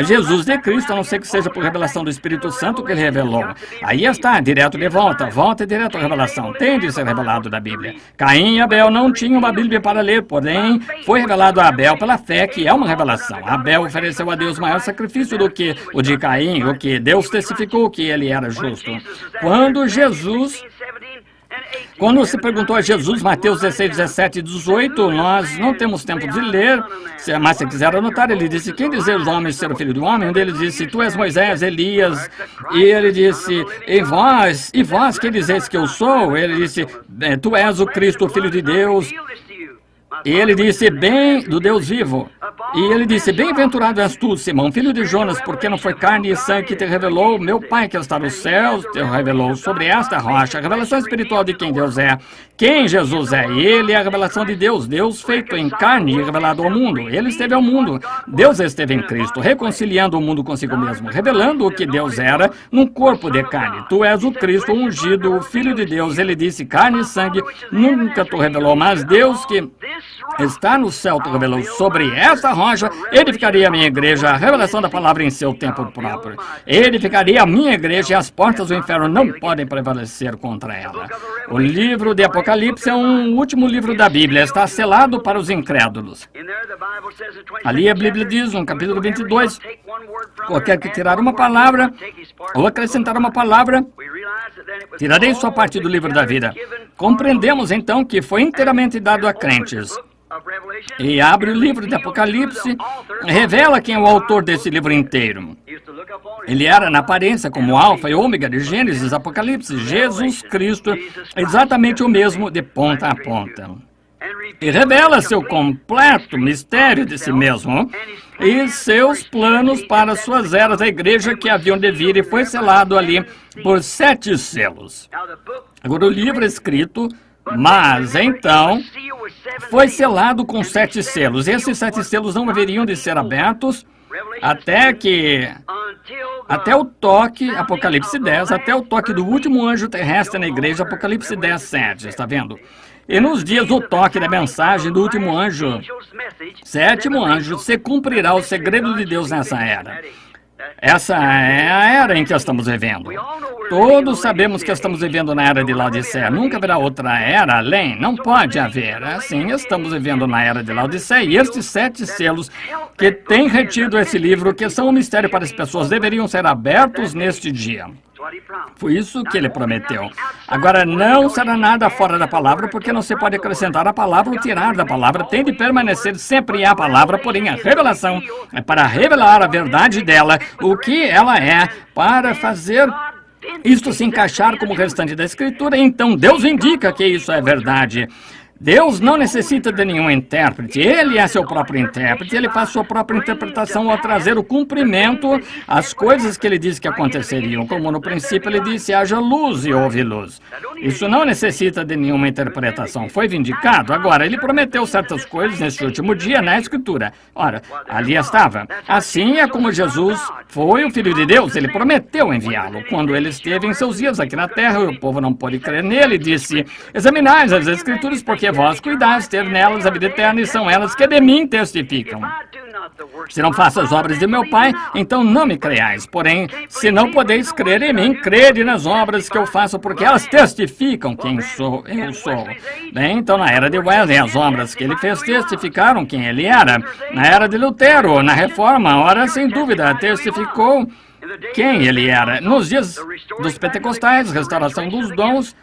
S1: Jesus de Cristo, a não ser que seja por revelação do Espírito Santo que ele revelou. Aí está, direto de volta e direto à revelação. Tem de ser revelado da Bíblia. Caim e Abel não tinham uma Bíblia para ler, porém, foi revelado a Abel pela fé, que é uma revelação. Abel ofereceu a Deus maior sacrifício do que o de Caim, o que Deus testificou que ele era justo. Quando se perguntou a Jesus, Mateus 16, 17 e 18, nós não temos tempo de ler, mas se quiser anotar, ele disse, quem dizer os homens ser o filho do homem? Um deles disse, tu és Moisés, Elias, e ele disse, e vós, quem dizeis que eu sou? Ele disse, tu és o Cristo, o Filho de Deus. E ele disse, bem do Deus vivo. E ele disse, bem-aventurado és tu, Simão, filho de Jonas, porque não foi carne e sangue que te revelou, meu Pai que está nos céus te revelou sobre esta rocha, a revelação espiritual de quem Deus é, quem Jesus é. Ele é a revelação de Deus, Deus feito em carne e revelado ao mundo. Ele esteve ao mundo, Deus esteve em Cristo, reconciliando o mundo consigo mesmo, revelando o que Deus era num corpo de carne. Tu és o Cristo ungido, o Filho de Deus. Ele disse, carne e sangue nunca te revelou, mas Deus que está no céu te revelou. Sobre esta rocha edificaria a minha igreja, a revelação da palavra em seu tempo próprio. Edificaria a minha igreja e as portas do inferno não podem prevalecer contra ela. O livro de Apocalipse é um último livro da Bíblia, está selado para os incrédulos. Ali a Bíblia diz, no capítulo 22, qualquer que tirar uma palavra ou acrescentar uma palavra, tirarei sua parte do livro da vida. Compreendemos então que foi inteiramente dado a crentes. E abre o livro de Apocalipse, revela quem é o autor desse livro inteiro. Ele era na aparência como Alfa e Ômega de Gênesis, Apocalipse, Jesus Cristo, exatamente o mesmo de ponta a ponta. E revela seu completo mistério de si mesmo e seus planos para suas eras, a igreja que haviam de vir, e foi selado ali por 7 selos. Agora o livro é escrito, mas então foi selado com 7 selos. Esses 7 selos não haveriam de ser abertos até o toque, Apocalipse 10, até o toque do último anjo terrestre na igreja, Apocalipse 10, 7, está vendo? E nos dias do toque da mensagem do último anjo, 7º anjo, se cumprirá o segredo de Deus nessa era. Essa é a era em que estamos vivendo. Todos sabemos que estamos vivendo na era de Laodiceia. Nunca haverá outra era além. Não pode haver. Assim, estamos vivendo na era de Laodiceia. E estes 7 selos que têm retido esse livro, que são um mistério para as pessoas, deveriam ser abertos neste dia. Foi isso que ele prometeu. Agora, não será nada fora da palavra, porque não se pode acrescentar a palavra ou tirar da palavra. Tem de permanecer sempre a palavra, porém a revelação é para revelar a verdade dela, o que ela é, para fazer isto se encaixar como o restante da Escritura. Então Deus indica que isso é verdade. Deus não necessita de nenhum intérprete, Ele é seu próprio intérprete, Ele faz sua própria interpretação ao trazer o cumprimento às coisas que Ele disse que aconteceriam. Como no princípio Ele disse, haja luz e houve luz. Isso não necessita de nenhuma interpretação, foi vindicado. Agora, Ele prometeu certas coisas neste último dia na Escritura. Ora, ali estava. Assim é como Jesus foi o Filho de Deus, Ele prometeu enviá-lo. Quando Ele esteve em seus dias aqui na terra, o povo não pôde crer nele, disse, examinais as Escrituras, porque vós cuidais ter nelas a vida eterna, e são elas que de mim testificam. Se não faço as obras de meu Pai, então não me creais. Porém, se não podeis crer em mim, crede nas obras que eu faço, porque elas testificam quem eu sou. Bem, então na era de Wesley, as obras que ele fez testificaram quem ele era. Na era de Lutero, na Reforma, ora, sem dúvida, testificou quem ele era. Nos dias dos pentecostais, restauração dos dons,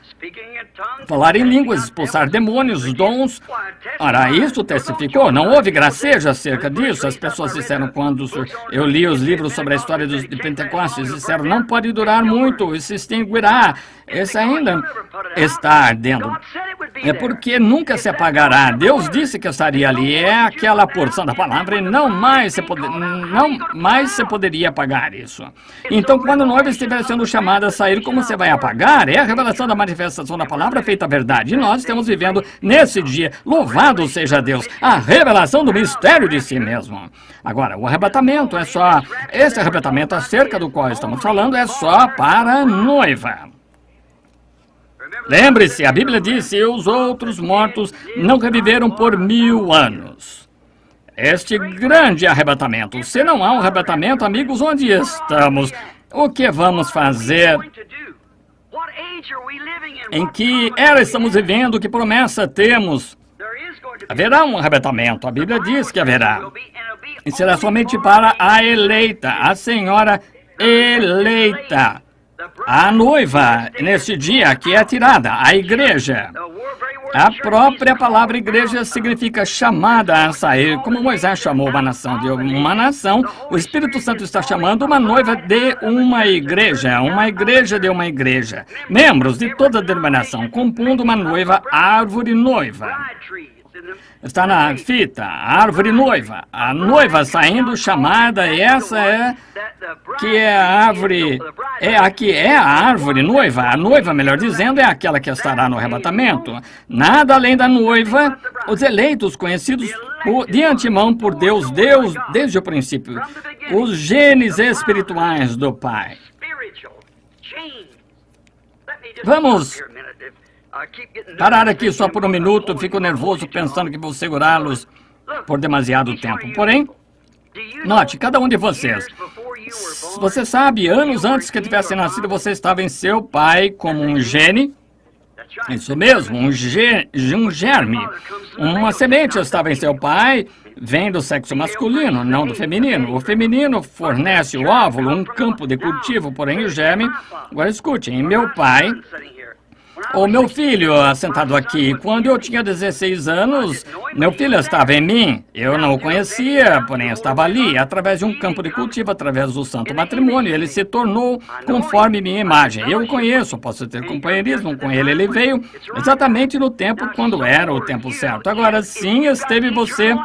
S1: falar em línguas, expulsar demônios, dons. Ora, isso testificou. Não houve gracejo acerca disso. As pessoas disseram, quando eu li os livros sobre a história de Pentecostes, disseram, não pode durar muito, e se extinguirá. Esse ainda está ardendo. É porque nunca se apagará. Deus disse que estaria ali. É aquela porção da palavra e não mais se poderia apagar isso. Então, quando o noivo estiver sendo chamado a sair, como você vai apagar? É a revelação da manifestação da palavra feita a verdade. E nós estamos vivendo nesse dia. Louvado seja Deus. A revelação do mistério de si mesmo. Agora, o arrebatamento é só... Esse arrebatamento acerca do qual estamos falando é só para a noiva. Lembre-se, a Bíblia diz, e os outros mortos não reviveram por 1000 anos. Este grande arrebatamento. Se não há um arrebatamento, amigos, onde estamos? O que vamos fazer? Em que era estamos vivendo? Que promessa temos? Haverá um arrebatamento. A Bíblia diz que haverá. E será somente para a eleita, a senhora eleita. A noiva, neste dia, que é tirada, a igreja. A própria palavra igreja significa chamada a sair, como Moisés chamou uma nação de uma nação. O Espírito Santo está chamando uma noiva de uma igreja de uma igreja. Membros de toda a denominação, compondo uma noiva, árvore noiva. Está na fita, a árvore noiva. A noiva saindo chamada, e essa é que é a árvore, aqui é a árvore noiva. A noiva, melhor dizendo, é aquela que estará no arrebatamento. Nada além da noiva, os eleitos conhecidos de antemão por Deus desde o princípio. Os genes espirituais do Pai. Vamos parar aqui só por um minuto. Fico nervoso pensando que vou segurá-los por demasiado tempo. Porém, note, cada um de vocês. Você sabe, anos antes que tivesse nascido, você estava em seu pai como um gene. Isso mesmo, um germe. Uma semente estava em seu pai, vem do sexo masculino, não do feminino. O feminino fornece o óvulo, um campo de cultivo, porém o germe... Agora escute, em meu pai... O meu filho, sentado aqui, quando eu tinha 16 anos, meu filho estava em mim. Eu não o conhecia, porém estava ali, através de um campo de cultivo, através do santo matrimônio. Ele se tornou conforme minha imagem. Eu o conheço, posso ter companheirismo com ele. Ele veio exatamente no tempo quando era o tempo certo. Agora sim, esteve você.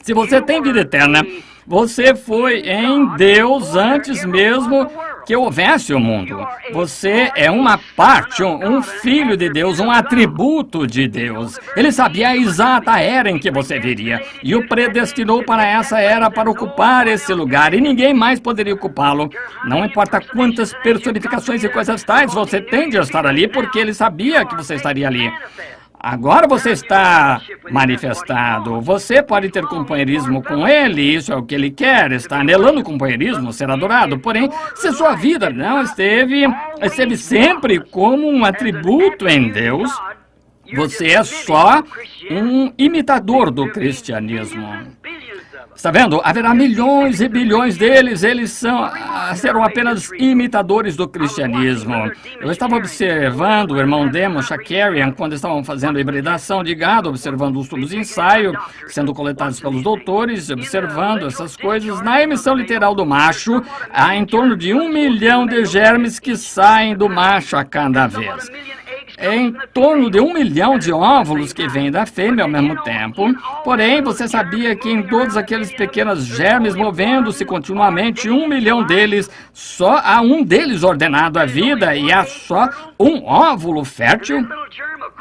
S1: Se você tem vida eterna, você foi em Deus antes mesmo que houvesse o mundo. Você é uma parte, um filho de Deus, um atributo de Deus. Ele sabia a exata era em que você viria e o predestinou para essa era, para ocupar esse lugar, e ninguém mais poderia ocupá-lo. Não importa quantas personificações e coisas tais você tem de estar ali, porque ele sabia que você estaria ali. Agora você está manifestado. Você pode ter companheirismo com ele, isso é o que ele quer. Está anelando companheirismo, ser adorado. Porém, se sua vida não esteve sempre como um atributo em Deus, você é só um imitador do cristianismo. Está vendo? Haverá milhões e bilhões deles, eles serão apenas imitadores do cristianismo. Eu estava observando o irmão Demo Shakarian quando estavam fazendo a hibridação de gado, observando os tubos de ensaio sendo coletados pelos doutores, observando essas coisas. Na emissão literal do macho, há em torno de 1 milhão de germes que saem do macho a cada vez. É em torno de 1 milhão de óvulos que vêm da fêmea ao mesmo tempo. Porém, você sabia que em todos aqueles pequenos germes movendo-se continuamente, 1 milhão deles, só há um deles ordenado à vida e há só um óvulo fértil?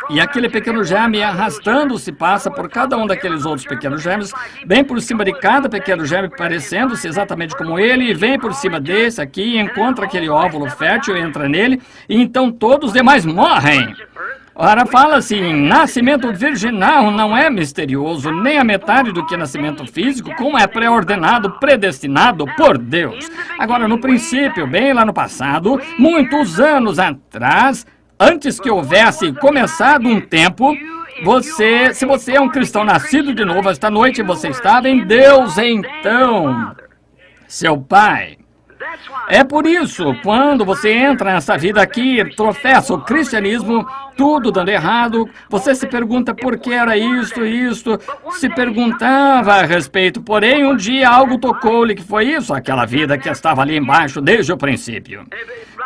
S1: E aquele pequeno germe arrastando-se passa por cada um daqueles outros pequenos germes, bem por cima de cada pequeno germe, parecendo-se exatamente como ele, e vem por cima desse aqui, encontra aquele óvulo fértil, entra nele, e então todos os demais morrem. Ora, fala-se em nascimento virginal, não é misterioso, nem a metade do que nascimento físico, como é pré-ordenado, predestinado por Deus. Agora, no princípio, bem lá no passado, muitos anos atrás, antes que houvesse começado um tempo, se você é um cristão nascido de novo esta noite, você estava em Deus, então, seu Pai. É por isso, quando você entra nessa vida aqui, tropeça o cristianismo, tudo dando errado, você se pergunta por que era isto, se perguntava a respeito, porém um dia algo tocou-lhe que foi isso, aquela vida que estava ali embaixo desde o princípio.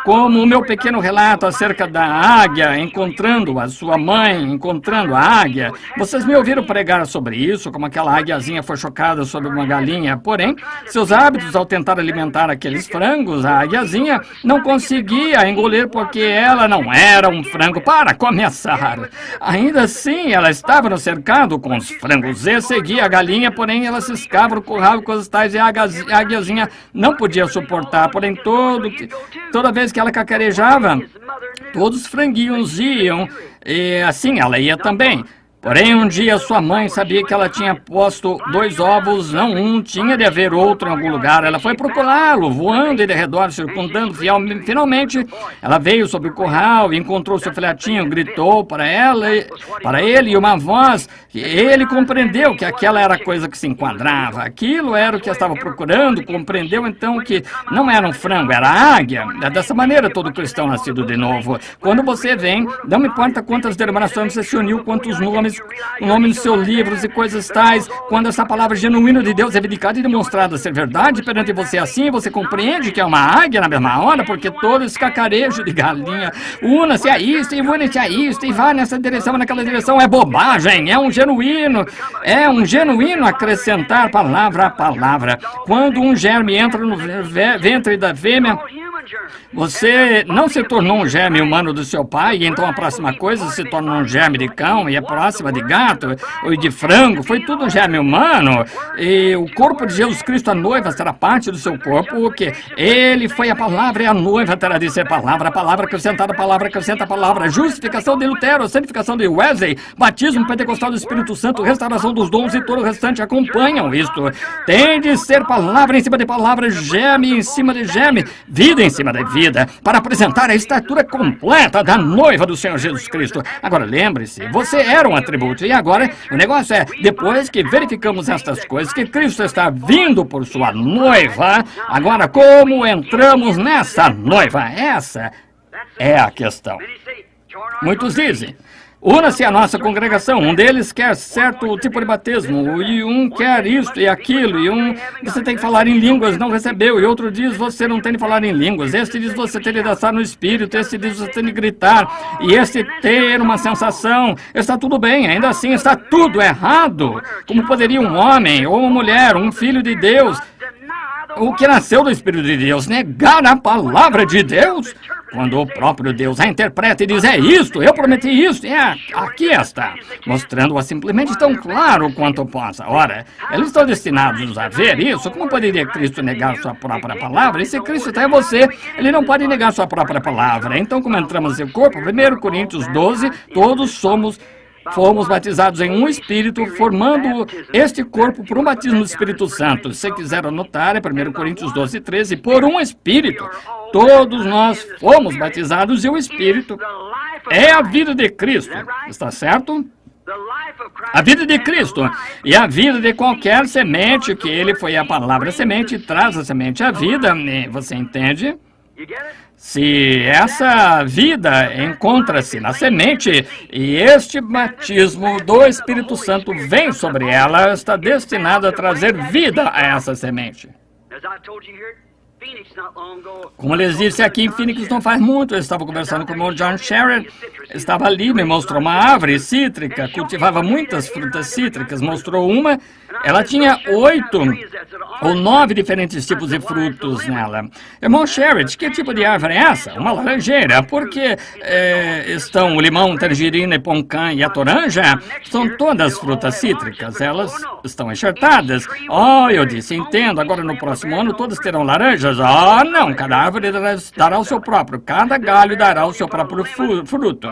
S1: Como o meu pequeno relato acerca da águia encontrando a sua mãe, encontrando a águia. Vocês me ouviram pregar sobre isso, como aquela águiazinha foi chocada sobre uma galinha. Porém, seus hábitos ao tentar alimentar aqueles frangos, a águiazinha não conseguia engolir porque ela não era um frango para começar. Ainda assim, ela estava no cercado com os frangos e seguia a galinha, porém ela ciscava no curral e coisas tais e a águiazinha não podia suportar. Porém, toda vez que ela cacarejava, todos os franguinhos iam, e assim ela ia também. Porém, um dia sua mãe sabia que ela tinha posto 2 ovos, não um, tinha de haver outro em algum lugar. Ela foi procurá-lo, voando e de redor, circundando. Finalmente, ela veio sobre o curral e encontrou seu filhotinho, gritou para ele, e uma voz, ele compreendeu que aquela era a coisa que se enquadrava. Aquilo era o que estava procurando, compreendeu então que não era um frango, era a águia. É dessa maneira todo cristão nascido de novo. Quando você vem, não importa quantas denominações você se uniu, quantos nomes tais, o nome dos seus livros e coisas tais. Quando essa palavra genuína de Deus é vindicada e demonstrada ser verdade perante você assim, você compreende que é uma águia na mesma hora, porque todo esse cacarejo de galinha, una-se a isto e une-se a isto e vai nessa direção, naquela direção, é bobagem, é um genuíno acrescentar palavra a palavra. Quando um germe entra no ventre da fêmea, você não se tornou um germe humano do seu pai, e então a próxima coisa se torna um germe de cão, e a próxima de gato, ou de frango, foi tudo um germe humano. E o corpo de Jesus Cristo, a noiva, será parte do seu corpo, o que? Ele foi a palavra, e a noiva terá de ser palavra, a palavra acrescentada, a palavra acrescenta a palavra, justificação de Lutero, santificação de Wesley, batismo pentecostal do Espírito Santo, restauração dos dons e todo o restante acompanham isto. Tem de ser palavra em cima de palavra, germe em cima de germe, vida em cima de vida, para apresentar a estatura completa da noiva do Senhor Jesus Cristo. Agora lembre-se, você era um atributo, e agora o negócio é, depois que verificamos estas coisas, que Cristo está vindo por sua noiva, agora como entramos nessa noiva? Essa é a questão. Muitos dizem, una-se à nossa congregação, um deles quer certo tipo de batismo, e um quer isto e aquilo, e um você tem que falar em línguas, não recebeu, e outro diz você não tem de falar em línguas, este diz você tem de dançar no espírito, este diz você tem de gritar, e este ter uma sensação. Está tudo bem, ainda assim está tudo errado. Como poderia um homem ou uma mulher, um filho de Deus, o que nasceu do Espírito de Deus, negar a palavra de Deus? Quando o próprio Deus a interpreta e diz, é isto, eu prometi isto, aqui está, mostrando-a simplesmente tão claro quanto possa. Ora, eles estão destinados a ver isso. Como poderia Cristo negar sua própria palavra? E se Cristo está em você, ele não pode negar sua própria palavra. Então, como entramos em corpo, 1 Coríntios 12, todos fomos batizados em um Espírito, formando este corpo por um batismo do Espírito Santo. Se quiser anotar, é 1 Coríntios 12, 13, por um Espírito. Todos nós fomos batizados e o Espírito é a vida de Cristo. Está certo? A vida de Cristo e a vida de qualquer semente, que ele foi a palavra semente, traz a semente à vida. Você entende? Se essa vida encontra-se na semente e este batismo do Espírito Santo vem sobre ela, está destinado a trazer vida a essa semente. Como lhes disse aqui em Phoenix não faz muito, eu estava conversando com o irmão John Sherrod, estava ali, me mostrou uma árvore cítrica, cultivava muitas frutas cítricas, mostrou uma, ela tinha 8 ou 9 diferentes tipos de frutos nela. Irmão Sherrod, que tipo de árvore é essa? Uma laranjeira, porque estão o limão, tangerina, poncã e a toranja, são todas frutas cítricas, elas estão enxertadas. Oh, eu disse, entendo, agora no próximo ano todas terão laranjas. Ah, não, cada árvore dará o seu próprio, cada galho dará o seu próprio fruto.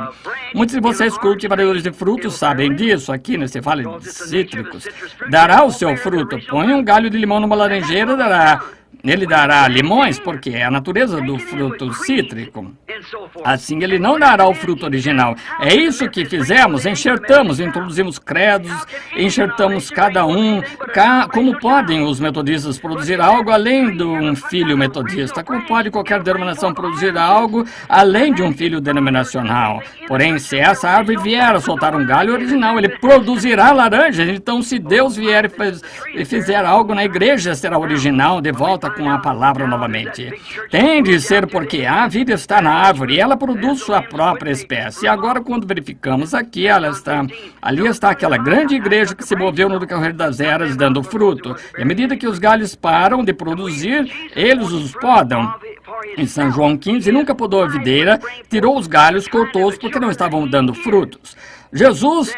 S1: Muitos de vocês, cultivadores de frutos, sabem disso aqui nesse vale de cítricos. Dará o seu fruto. Põe um galho de limão numa laranjeira, ele dará limões, porque é a natureza do fruto cítrico. Assim, ele não dará o fruto original. É isso que fizemos, enxertamos, introduzimos credos, enxertamos cada um. Como podem os metodistas produzir algo além de um filho metodista? Como pode qualquer denominação produzir algo além de um filho denominacional? Porém, se essa árvore vier a soltar um galho original, ele produzirá laranjas. Então, se Deus vier e fizer algo na igreja, será original, de volta com a palavra novamente. Tem de ser porque a vida está na árvore e ela produz sua própria espécie. E agora, quando verificamos aqui, ali está aquela grande igreja que se moveu no decorrer das eras, dando fruto. E à medida que os galhos param de produzir, eles os podam. Em São João 15, nunca podou a videira, tirou os galhos, cortou-os porque não estavam dando frutos. Jesus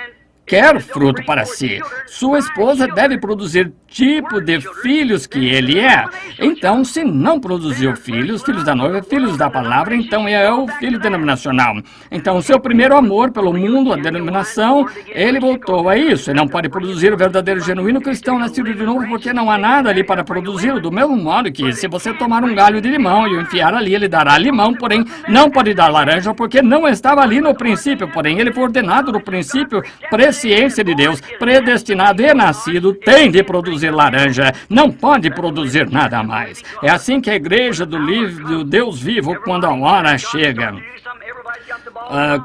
S1: quer fruto para si. Sua esposa deve produzir tipo de filhos que ele é. Então, se não produziu filhos da noiva, filhos da palavra, então é o filho denominacional. Então, seu primeiro amor pelo mundo, a denominação, ele voltou a isso. Ele não pode produzir o verdadeiro genuíno cristão nascido de novo, porque não há nada ali para produzi-lo. Do mesmo modo que, se você tomar um galho de limão e o enfiar ali, ele dará limão, porém não pode dar laranja, porque não estava ali no princípio. Porém, ele foi ordenado no princípio, presciência de Deus, predestinado e nascido, tem de produzir laranja, não pode produzir nada mais. É assim que a igreja do Deus vivo, quando a hora chega.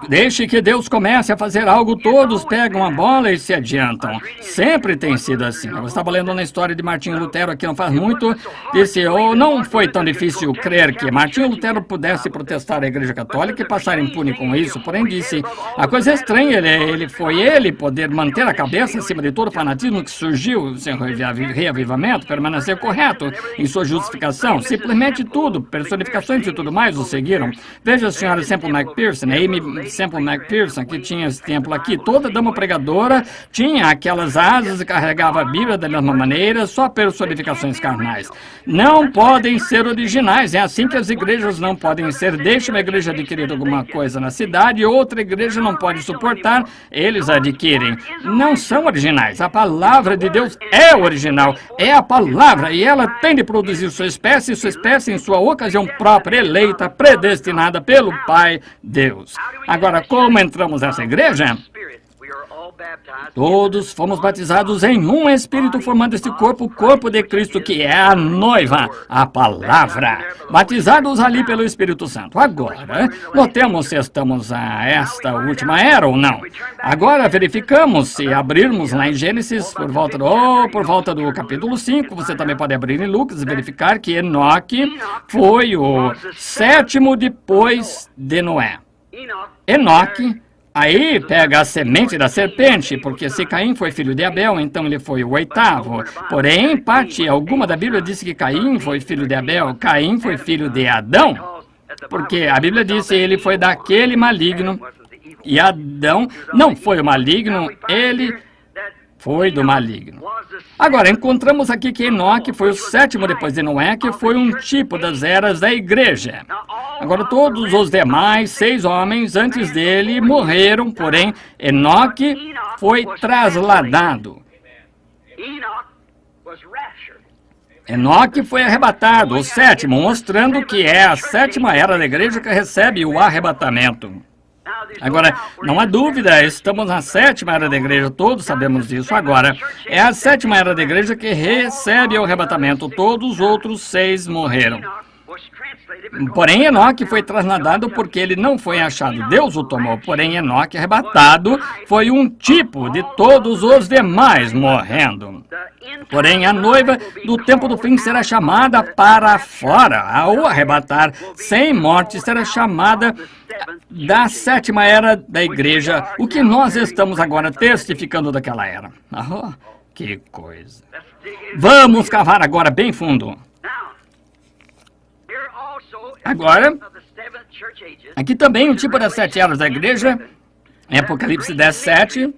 S1: Deixe que Deus comece a fazer algo, todos pegam a bola e se adiantam. Sempre tem sido assim. Eu estava lendo uma história de Martinho Lutero aqui não faz muito. Disse, não foi tão difícil crer que Martinho Lutero pudesse protestar a Igreja Católica e passar impune com isso. Porém, disse, a coisa é estranha, foi ele poder manter a cabeça acima de todo o fanatismo que surgiu, sem reavivamento, permanecer correto em sua justificação. Simplesmente tudo, personificações e tudo mais o seguiram. Veja a senhora Semple McPherson, Amy Semple McPherson, que tinha esse templo aqui. Toda dama pregadora tinha aquelas asas e carregava a Bíblia da mesma maneira, só personificações carnais. Não podem ser originais, é assim que as igrejas não podem ser. Deixa uma igreja adquirir alguma coisa na cidade e outra igreja não pode suportar, eles adquirem. Não são originais. A palavra de Deus é original, é a palavra, e ela tem de produzir sua espécie em sua ocasião própria, eleita, predestinada pelo Pai Deus. Agora, como entramos nessa igreja? Todos fomos batizados em um Espírito, formando este corpo, o corpo de Cristo, que é a noiva, a palavra. Batizados ali pelo Espírito Santo. Agora, notemos se estamos a esta última era ou não. Agora, verificamos, se abrirmos lá em Gênesis, por volta do capítulo 5, você também pode abrir em Lucas e verificar que Enoque foi o 7º depois de Noé. Enoque, aí pega a semente da serpente, porque se Caim foi filho de Abel, então ele foi o 8º. Porém, parte alguma da Bíblia disse que Caim foi filho de Abel, Caim foi filho de Adão, porque a Bíblia disse ele foi daquele maligno, e Adão não foi o maligno, ele foi do maligno. Agora, encontramos aqui que Enoque foi o 7º depois de Noé, que foi um tipo das eras da igreja. Agora, todos os demais 6 homens antes dele morreram, porém, Enoque foi trasladado. Enoque foi arrebatado, o 7º, mostrando que é a 7ª era da igreja que recebe o arrebatamento. Agora, não há dúvida, estamos na 7ª era da igreja, todos sabemos disso. Agora, é a 7ª era da igreja que recebe o arrebatamento, todos os outros 6 morreram. Porém, Enoque foi trasladado porque ele não foi achado, Deus o tomou. Porém, Enoque arrebatado foi um tipo de todos os demais morrendo. Porém, a noiva do tempo do fim será chamada para fora. Ao arrebatar sem morte, será chamada da 7ª era da igreja, o que nós estamos agora testificando daquela era. Oh, que coisa. Vamos cavar agora bem fundo. Agora, aqui também o tipo das 7 eras da igreja, em Apocalipse 10:7,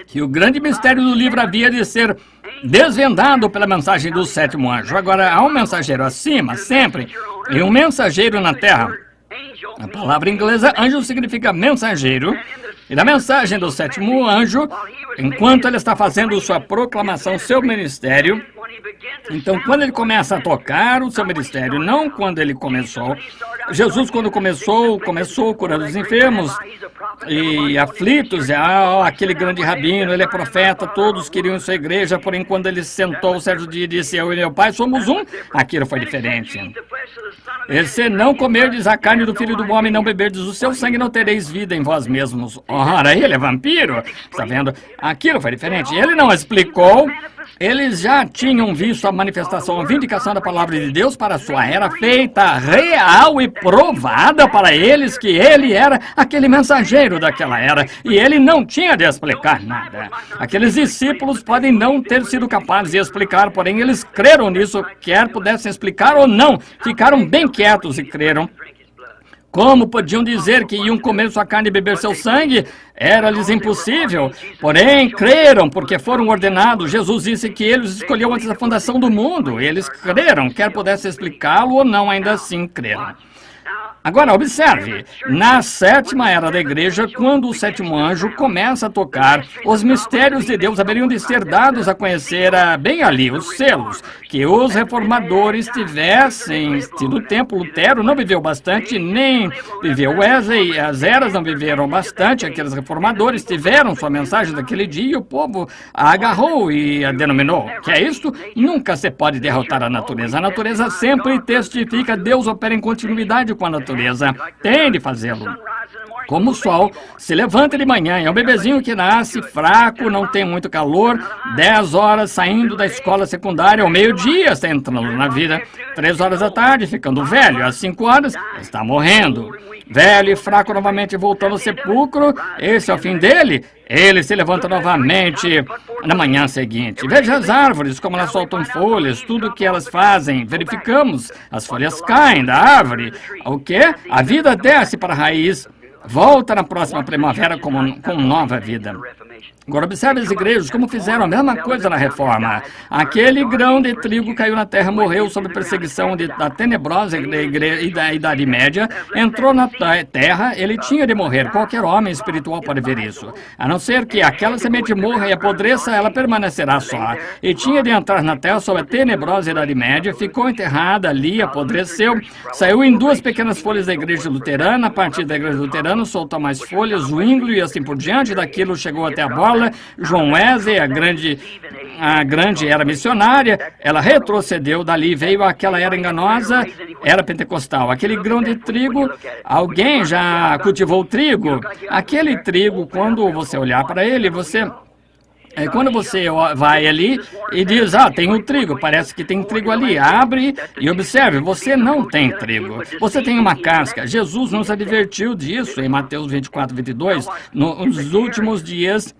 S1: que o grande mistério do livro havia de ser desvendado pela mensagem do 7º anjo. Agora, há um mensageiro acima, sempre, e um mensageiro na terra. A palavra inglesa anjo significa mensageiro, e na mensagem do 7º anjo, enquanto ele está fazendo sua proclamação, seu ministério, então, quando ele começa a tocar o seu ministério, não quando ele começou. Jesus, quando começou curando os enfermos e aflitos, aquele grande rabino, ele é profeta, todos queriam sua igreja, porém, quando ele sentou certo dia e disse, eu e meu pai somos um, aquilo foi diferente. E se não comerdes a carne do Filho do Homem, não beberdes o seu sangue, não tereis vida em vós mesmos. Ora, ele é vampiro, está vendo? Aquilo foi diferente. Ele não explicou. Eles já tinham visto a manifestação, a vindicação da palavra de Deus para a sua era, feita real e provada para eles que ele era aquele mensageiro daquela era, e ele não tinha de explicar nada. Aqueles discípulos podem não ter sido capazes de explicar, porém eles creram nisso, quer pudessem explicar ou não, ficaram bem quietos e creram. Como podiam dizer que iam comer sua carne e beber seu sangue? Era-lhes impossível. Porém, creram, porque foram ordenados. Jesus disse que ele os escolheu antes da fundação do mundo. Eles creram, quer pudesse explicá-lo ou não, ainda assim creram. Agora, observe, na 7ª era da igreja, quando o 7º anjo começa a tocar, os mistérios de Deus haveriam de ser dados a conhecer bem ali, os selos, que os reformadores tivessem tido tempo. Lutero não viveu bastante, nem viveu Wesley, as eras não viveram bastante, aqueles reformadores tiveram sua mensagem daquele dia e o povo a agarrou e a denominou. Que é isto? Nunca se pode derrotar a natureza sempre testifica, Deus opera em continuidade com a natureza. natureza. Tem de fazê-lo. Como o sol se levanta de manhã, é um bebezinho que nasce fraco, não tem muito calor, 10 horas saindo da escola secundária, ao meio-dia está entrando na vida, 3 horas da tarde ficando velho, às 5 horas está morrendo. Velho e fraco novamente voltando ao sepulcro, esse é o fim dele. Ele se levanta novamente na manhã seguinte. Veja as árvores, como elas soltam folhas, tudo o que elas fazem. Verificamos, as folhas caem da árvore. O quê? A vida desce para a raiz. Volta na próxima primavera com nova vida. Agora observe as igrejas como fizeram a mesma coisa na Reforma. Aquele grão de trigo caiu na terra, morreu sob perseguição da tenebrosa e da Idade Média, entrou na terra, ele tinha de morrer. Qualquer homem espiritual pode ver isso. A não ser que aquela semente morra e apodreça, ela permanecerá só. E tinha de entrar na terra sob a tenebrosa Idade Média, ficou enterrada ali, apodreceu, saiu em 2 pequenas folhas da igreja luterana, a partir da igreja luterana soltou mais folhas, Zwinglio e assim por diante, daquilo chegou até a bola. João Wesley, a grande era missionária, ela retrocedeu, dali veio aquela era enganosa, era pentecostal. Aquele grão de trigo, alguém já cultivou trigo? Aquele trigo, quando você olhar para ele, quando você vai ali e diz, tem o trigo, parece que tem trigo ali, abre e observe, você não tem trigo, você tem uma casca. Jesus nos advertiu disso em Mateus 24, 22, nos últimos dias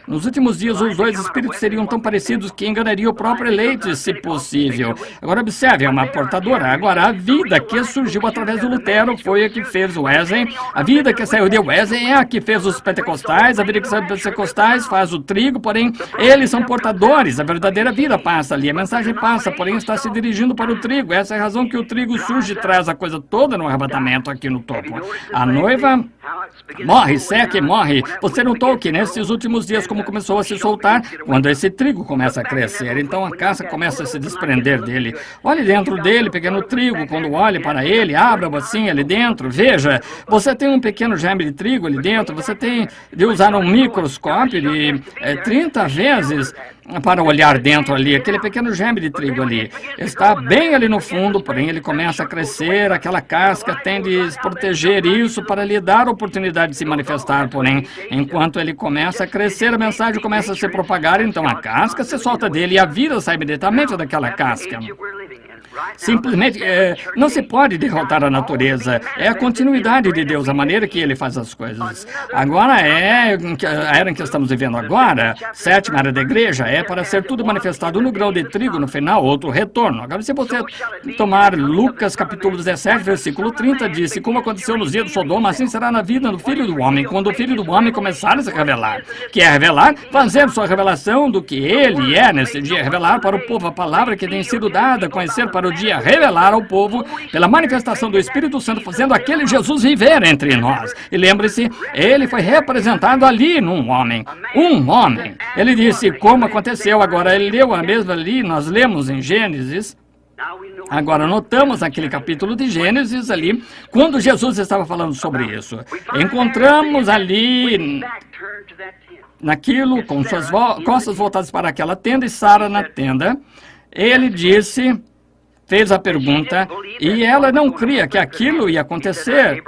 S1: nos últimos dias os 2 espíritos seriam tão parecidos que enganariam o próprio eleito, se possível. Agora observe, é uma portadora. Agora a vida que surgiu através do Lutero foi a que fez o Wesley, a vida que saiu de Wesley é a que fez os pentecostais, a vida que saiu dos pentecostais faz o trigo, porém, eles são portadores, a verdadeira vida passa ali, a mensagem passa, porém está se dirigindo para o trigo. Essa é a razão que o trigo surge e traz a coisa toda no arrebatamento aqui no topo. A noiva morre, seca e morre. Você notou que nesses últimos dias como começou a se soltar? Quando esse trigo começa a crescer, então a casca começa a se desprender dele. Olhe dentro dele, pequeno trigo, quando olhe para ele, abra a bacinha ali dentro, veja, você tem um pequeno germe de trigo ali dentro, você tem de usar um microscópio de 30 vezes para olhar dentro ali, aquele pequeno germe de trigo ali. Está bem ali no fundo, porém ele começa a crescer, aquela casca tem de proteger isso para lhe dar a oportunidade de se manifestar, porém, enquanto ele começa a crescer, a mensagem começa a se propagar, então a casca se solta dele e a vida sai imediatamente daquela casca. Simplesmente, não se pode derrotar a natureza. É a continuidade de Deus, a maneira que Ele faz as coisas. Agora a era em que estamos vivendo agora, 7ª era da igreja, é para ser tudo manifestado no grão de trigo, no final, outro retorno. Agora, se você tomar Lucas capítulo 17, versículo 30, disse, como aconteceu nos dias de Sodoma, assim será na vida do Filho do Homem, quando o Filho do Homem começar a se revelar. Que é revelar, fazer sua revelação do que Ele é nesse dia, revelar para o povo a palavra que tem sido dada, conhecer para o dia, revelar ao povo pela manifestação do Espírito Santo, fazendo aquele Jesus viver entre nós. E lembre-se, ele foi representado ali num homem. Um homem. Ele disse como aconteceu. Agora, ele leu a mesma ali, nós lemos em Gênesis. Agora, notamos aquele capítulo de Gênesis ali, quando Jesus estava falando sobre isso. Encontramos ali naquilo, com suas costas voltadas para aquela tenda, e Sara na tenda. Ele disse, fez a pergunta, e ela não cria que aquilo ia acontecer,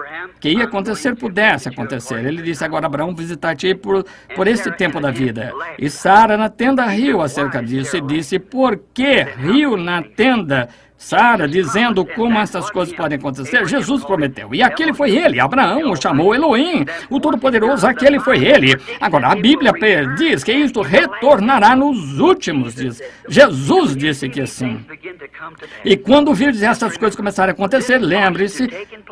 S1: pudesse acontecer. Ele disse, agora Abraão visitar-te por este tempo da vida. E Sara na tenda riu acerca disso e disse, por que riu na tenda? Sara, dizendo como essas coisas podem acontecer, Jesus prometeu. E aquele foi ele. Abraão o chamou Elohim, o Todo-Poderoso, aquele foi ele. Agora, a Bíblia diz que isto retornará nos últimos dias. Jesus disse que sim. E quando virdes essas coisas começarem a acontecer, lembre-se,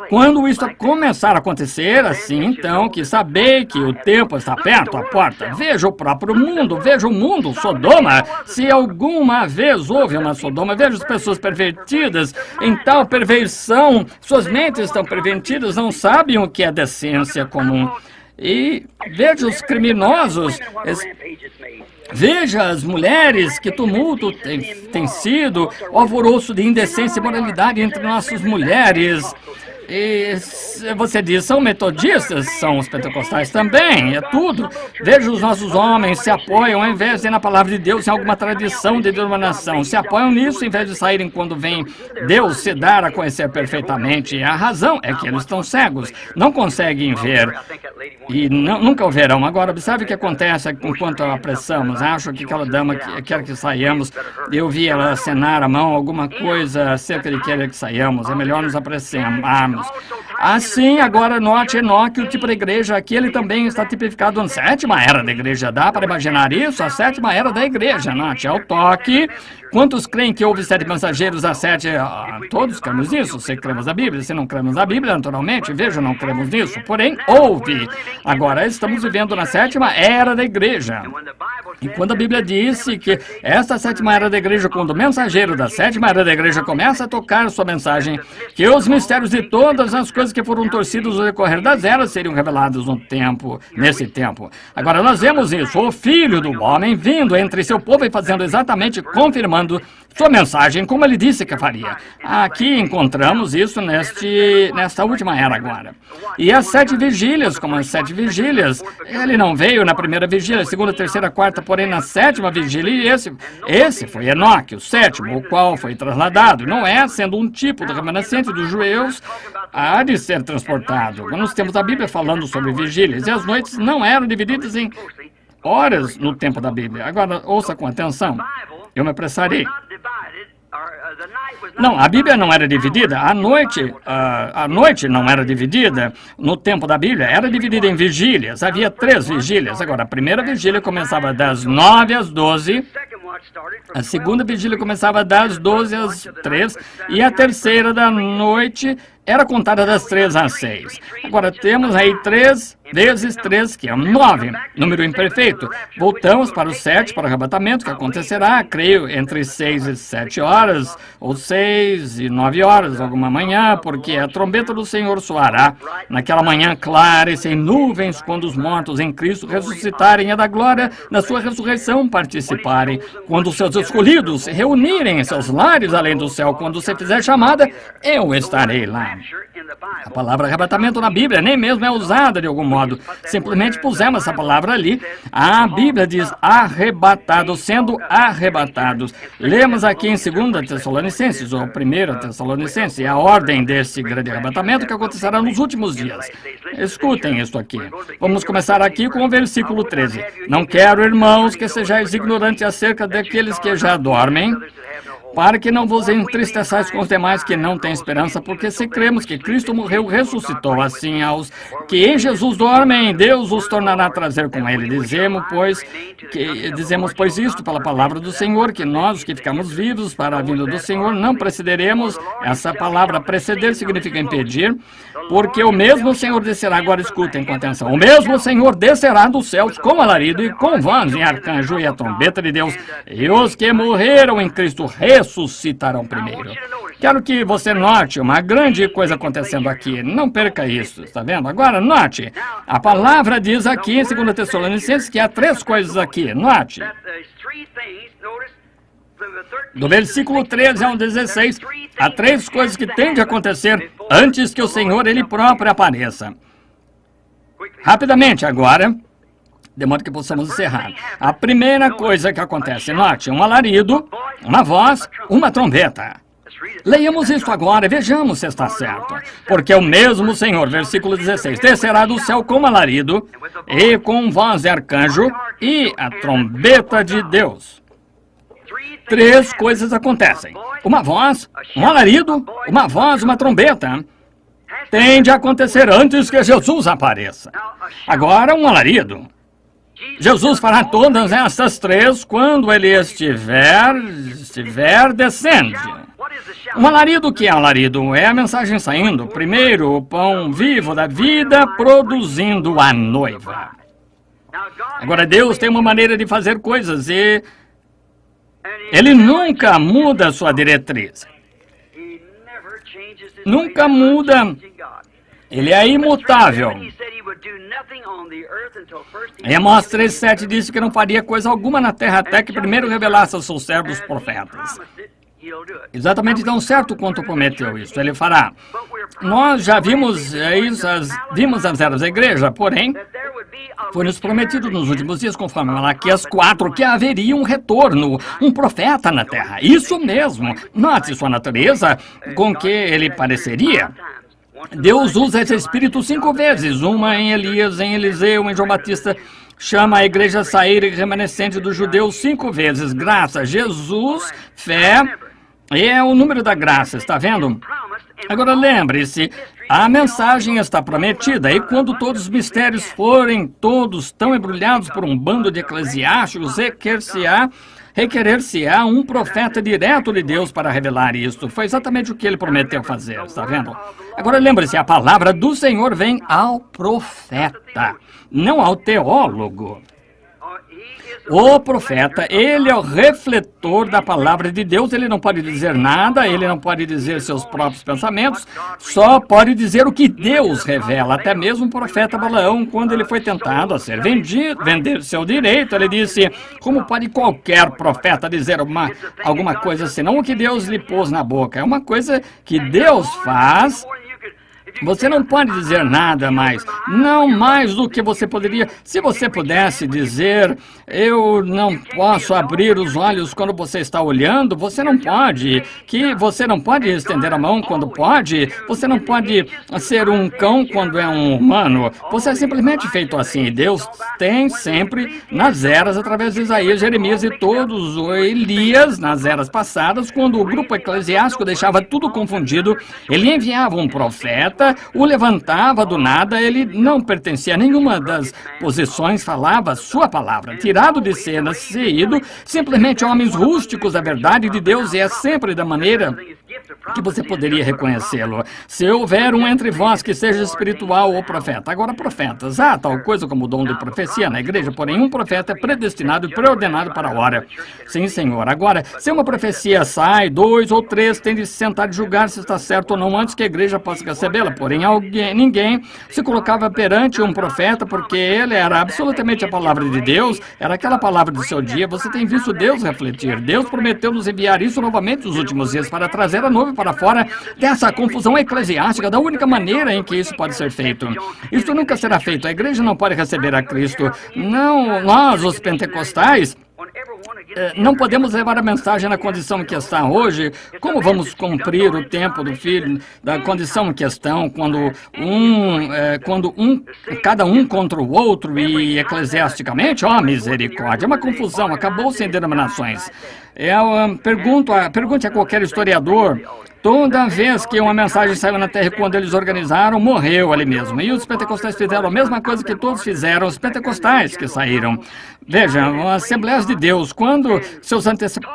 S1: quando isto começar a acontecer, assim, então, que sabei que o tempo está perto à porta. Veja o próprio mundo, veja o mundo, Sodoma. Se alguma vez houve uma Sodoma, veja as pessoas pervertidas em tal perversão, suas mentes estão pervertidas, não sabem o que é decência comum. E veja os criminosos, veja as mulheres, que tumulto tem sido, o alvoroço de indecência e moralidade entre nossas mulheres. E você diz, são metodistas, são os pentecostais também, é tudo. Veja, os nossos homens se apoiam, ao invés de ir na palavra de Deus, em alguma tradição de denominação, se apoiam nisso, em vez de saírem quando vem Deus se dar a conhecer perfeitamente. E a razão é que eles estão cegos, não conseguem ver, e nunca o verão. Agora, observe o que acontece enquanto apressamos. Acho que aquela dama quer que saiamos, eu vi ela acenar a mão, alguma coisa acerca de querer que saiamos, é melhor nos apressemarmos. Assim, agora note, Enoque, o tipo de igreja aqui, ele também está tipificado na sétima era da igreja. Dá para imaginar isso? A sétima era da igreja, note, é o toque. Quantos creem que houve 7 mensageiros a 7? Todos cremos nisso. Se cremos na Bíblia, se não cremos na Bíblia, naturalmente, veja, não cremos nisso. Porém, houve. Agora, estamos vivendo na sétima era da igreja. E quando a Bíblia disse que esta sétima era da igreja, quando o mensageiro da sétima era da igreja começa a tocar sua mensagem, que os mistérios de todas as coisas que foram torcidas no decorrer das eras seriam revelados nesse tempo. Agora, nós vemos isso, o Filho do Homem vindo entre seu povo e fazendo exatamente, confirmando sua mensagem, como ele disse que faria. Aqui encontramos isso nesta última era agora. E as 7 vigílias, como as 7 vigílias, ele não veio na primeira vigília, segunda, terceira, quarta, porém na 7ª vigília, e esse foi Enoque, o 7º, o qual foi trasladado. Não é, sendo um tipo do remanescente dos judeus, há de ser transportado. Nós temos a Bíblia falando sobre vigílias, e as noites não eram divididas em horas no tempo da Bíblia. Agora, ouça com atenção. Eu me apressarei. Não, a Bíblia não era dividida. A noite não era dividida. No tempo da Bíblia, era dividida em vigílias. Havia 3 vigílias. Agora, a primeira vigília começava das 9 às 12. A segunda vigília começava das 12 às 3. E a terceira da noite era contada das 3 às 6. Agora, temos aí 3 vezes 3, que é 9, número imperfeito. Voltamos para o 7, para o arrebatamento, que acontecerá, creio, entre 6 e 7 horas, ou 6 e 9 horas, alguma manhã, porque a trombeta do Senhor soará naquela manhã clara e sem nuvens, quando os mortos em Cristo ressuscitarem e da glória da sua ressurreição participarem. Quando os seus escolhidos se reunirem em seus lares além do céu, quando você fizer chamada, eu estarei lá. A palavra arrebatamento na Bíblia nem mesmo é usada de algum modo. Simplesmente pusemos essa palavra ali. A Bíblia diz arrebatados, sendo arrebatados. Lemos aqui em 2 Tessalonicenses, ou 1 Tessalonicenses, a ordem desse grande arrebatamento que acontecerá nos últimos dias. Escutem isso aqui. Vamos começar aqui com o versículo 13. Não quero, irmãos, que sejais ignorantes acerca daqueles que já dormem, para que não vos entristeçais com os demais que não têm esperança, porque se cremos que Cristo morreu, ressuscitou, assim aos que em Jesus dormem, Deus os tornará a trazer com ele. Dizemos, pois isto pela palavra do Senhor, que nós, os que ficamos vivos para a vinda do Senhor, não precederemos. Essa palavra preceder significa impedir, porque o mesmo Senhor descerá, agora escutem com atenção, o mesmo Senhor descerá dos céus com alarido e com voz em arcanjo e a trombeta de Deus, e os que morreram em Cristo ressuscitarão primeiro. Quero que você note uma grande coisa acontecendo aqui. Não perca isso, está vendo? Agora, note. A palavra diz aqui em 2 Tessalonicenses que há 3 coisas aqui. Note. Do versículo 13 ao 16, há 3 coisas que têm de acontecer antes que o Senhor, Ele próprio, apareça. Rapidamente, agora, de modo que possamos encerrar. A primeira coisa que acontece, note, um alarido, uma voz, uma trombeta. Leiamos isso agora e vejamos se está certo. Porque o mesmo Senhor, versículo 16, descerá do céu com alarido e com voz de arcanjo e a trombeta de Deus. 3 coisas acontecem. Uma voz, um alarido, uma voz, uma trombeta. Tem de acontecer antes que Jesus apareça. Agora, um alarido. Jesus fará todas essas 3 quando ele estiver descendo. Um alarido, o que é alarido? É a mensagem saindo. Primeiro, o pão vivo da vida produzindo a noiva. Agora, Deus tem uma maneira de fazer coisas e Ele nunca muda a sua diretriz. Nunca muda. Ele é imutável. Em Amós 3:7 disse que não faria coisa alguma na terra até que primeiro revelasse aos seus servos profetas. Exatamente tão certo quanto prometeu isso, ele fará. Nós já vimos isso, vimos as eras da igreja, porém, foi nos prometido nos últimos dias, conforme Malaquias 4, que haveria um retorno, um profeta na terra. Isso mesmo. Note sua natureza, com que ele pareceria. Deus usa esse espírito 5 vezes, uma em Elias, em Eliseu, em João Batista. Chama a igreja a sair remanescente dos judeus 5 vezes. Graça, Jesus, fé, é o número da graça, está vendo? Agora lembre-se, a mensagem está prometida, e quando todos os mistérios forem todos tão embrulhados por um bando de eclesiásticos, requerer-se-á um profeta direto de Deus para revelar isto. Foi exatamente o que ele prometeu fazer, está vendo? Agora lembre-se, a palavra do Senhor vem ao profeta, não ao teólogo. O profeta, ele é o refletor da palavra de Deus, ele não pode dizer nada, ele não pode dizer seus próprios pensamentos, só pode dizer o que Deus revela. Até mesmo o profeta Balaão, quando ele foi tentado a ser vender seu direito, ele disse, como pode qualquer profeta dizer alguma coisa senão o que Deus lhe pôs na boca? É uma coisa que Deus faz. Você não pode dizer nada mais, não mais do que você poderia. Se você pudesse dizer, eu não posso abrir os olhos quando você está olhando, você não pode. Que você não pode estender a mão quando pode, você não pode ser um cão quando é um humano. Você é simplesmente feito assim. Deus tem sempre, nas eras, através de Isaías, Jeremias e todos os Elias, nas eras passadas, quando o grupo eclesiástico deixava tudo confundido, ele enviava um profeta, o levantava do nada, ele não pertencia a nenhuma das posições, falava sua palavra, tirado de cena, saído, simplesmente homens rústicos da verdade de Deus, e é sempre da maneira que você poderia reconhecê-lo. Se houver um entre vós que seja espiritual ou profeta. Agora, profetas, há tal coisa como o dom de profecia na igreja, porém um profeta é predestinado e preordenado para a hora. Sim, Senhor. Agora, se uma profecia sai, 2 ou 3 têm de se sentar e julgar se está certo ou não antes que a igreja possa recebê-la. Porém, ninguém se colocava perante um profeta porque ele era absolutamente a palavra de Deus, era aquela palavra do seu dia. Você tem visto Deus refletir. Deus prometeu nos enviar isso novamente nos últimos dias para trazer a nuvem para fora dessa confusão eclesiástica, da única maneira em que isso pode ser feito. Isso nunca será feito. A igreja não pode receber a Cristo. Não, nós, os pentecostais, não podemos levar a mensagem na condição em que está hoje. Como vamos cumprir o tempo do Filho, da condição em questão, quando cada um contra o outro e eclesiasticamente? Oh, misericórdia, é uma confusão, acabou sem denominações. Pergunte a qualquer historiador. Toda vez que uma mensagem saiu na terra, quando eles organizaram, morreu ali mesmo. E os pentecostais fizeram a mesma coisa que todos fizeram, os pentecostais que saíram. Vejam, as Assembleias de Deus, quando seus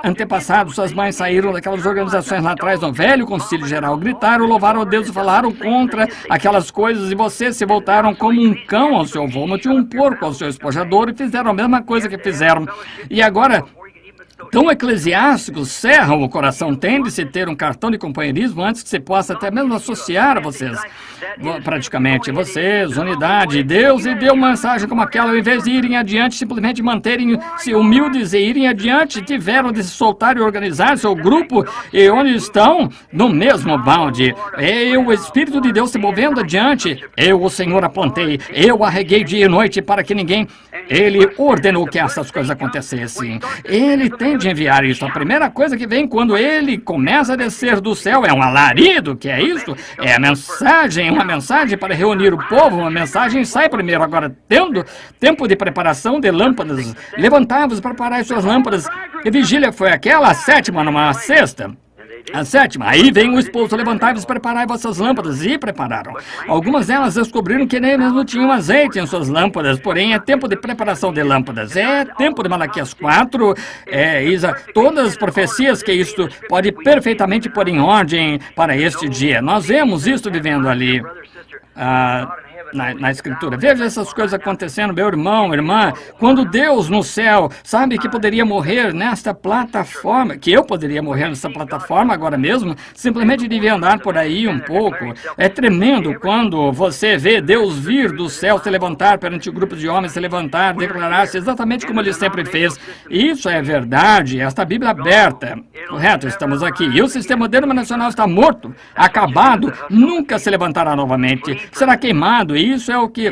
S1: antepassados, suas mães saíram daquelas organizações lá atrás, no velho concílio geral, gritaram, louvaram a Deus e falaram contra aquelas coisas, e vocês se voltaram como um cão ao seu vômito e um porco ao seu espojador, e fizeram a mesma coisa que fizeram. E agora, tão eclesiásticos, cerram o coração, tende-se ter um cartão de companheirismo antes que se possa até mesmo associar a vocês, praticamente, vocês, unidade. Deus lhe deu uma mensagem como aquela, ao invés de irem adiante, simplesmente manterem-se humildes e irem adiante, tiveram de se soltar e organizar seu grupo, e onde estão? No mesmo balde. O Espírito de Deus se movendo adiante, eu, o Senhor, apontei, eu arreguei dia e noite para que ninguém... Ele ordenou que essas coisas acontecessem. Ele tem de enviar isso. A primeira coisa que vem quando ele começa a descer do céu é um alarido, que é isso? É a mensagem, uma mensagem para reunir o povo, uma mensagem sai primeiro. Agora, tendo tempo de preparação de lâmpadas, levantava-os para preparar as suas lâmpadas. E vigília foi aquela, a 7ª, numa 6ª. A 7ª, aí vem o esposo, levantai-vos, preparai vossas lâmpadas, e prepararam. Algumas delas descobriram que nem mesmo tinham azeite em suas lâmpadas, porém é tempo de preparação de lâmpadas, é tempo de Malaquias 4, todas as profecias que isto pode perfeitamente pôr em ordem para este dia. Nós vemos isto vivendo ali. na Escritura. Veja essas coisas acontecendo, meu irmão, irmã. Quando Deus no céu sabe que poderia morrer nesta plataforma, que eu poderia morrer nessa plataforma agora mesmo, simplesmente devia andar por aí um pouco. É tremendo quando você vê Deus vir do céu, se levantar perante o grupo de homens, se levantar, declarar-se exatamente como ele sempre fez. Isso é verdade, esta Bíblia aberta. Correto, estamos aqui. E o sistema denominacional está morto, acabado, nunca se levantará novamente. Será queimado, e isso é o que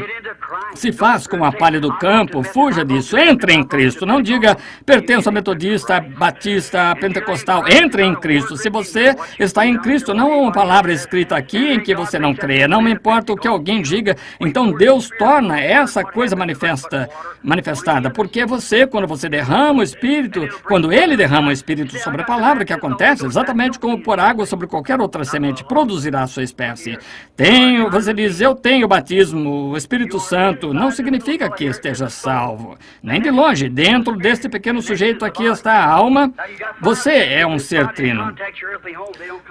S1: se faz com a palha do campo. Fuja disso, entre em Cristo. Não diga, pertenço a metodista, batista, pentecostal. Entre em Cristo. Se você está em Cristo, não há uma palavra escrita aqui em que você não crê. Não me importa o que alguém diga. Então Deus torna essa coisa manifestada. Porque você, quando você derrama o Espírito, quando Ele derrama o Espírito sobre a palavra, que acontece exatamente como por água sobre qualquer outra semente, produzirá a sua espécie. Você diz, eu tenho batismo, o Espírito Santo, não significa que esteja salvo. Nem de longe. Dentro deste pequeno sujeito aqui está a alma. Você é um ser trino.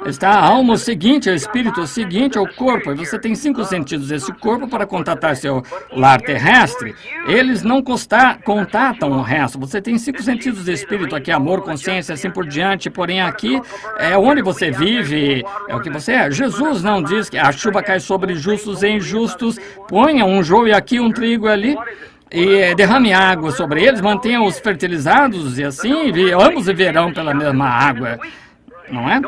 S1: Está a alma o seguinte, o Espírito o seguinte, o corpo. E você tem 5 sentidos desse corpo para contatar seu lar terrestre. Eles não contatam o resto. Você tem 5 sentidos de Espírito aqui, amor, consciência, assim por diante. Porém, aqui é onde você vive, é o que você é. Jesus não diz que a chuva cai sobre justos e injustos. Ponha um joio aqui, um trigo ali, e derrame água sobre eles, mantenha-os fertilizados, e assim ambos viverão pela mesma água. Não é?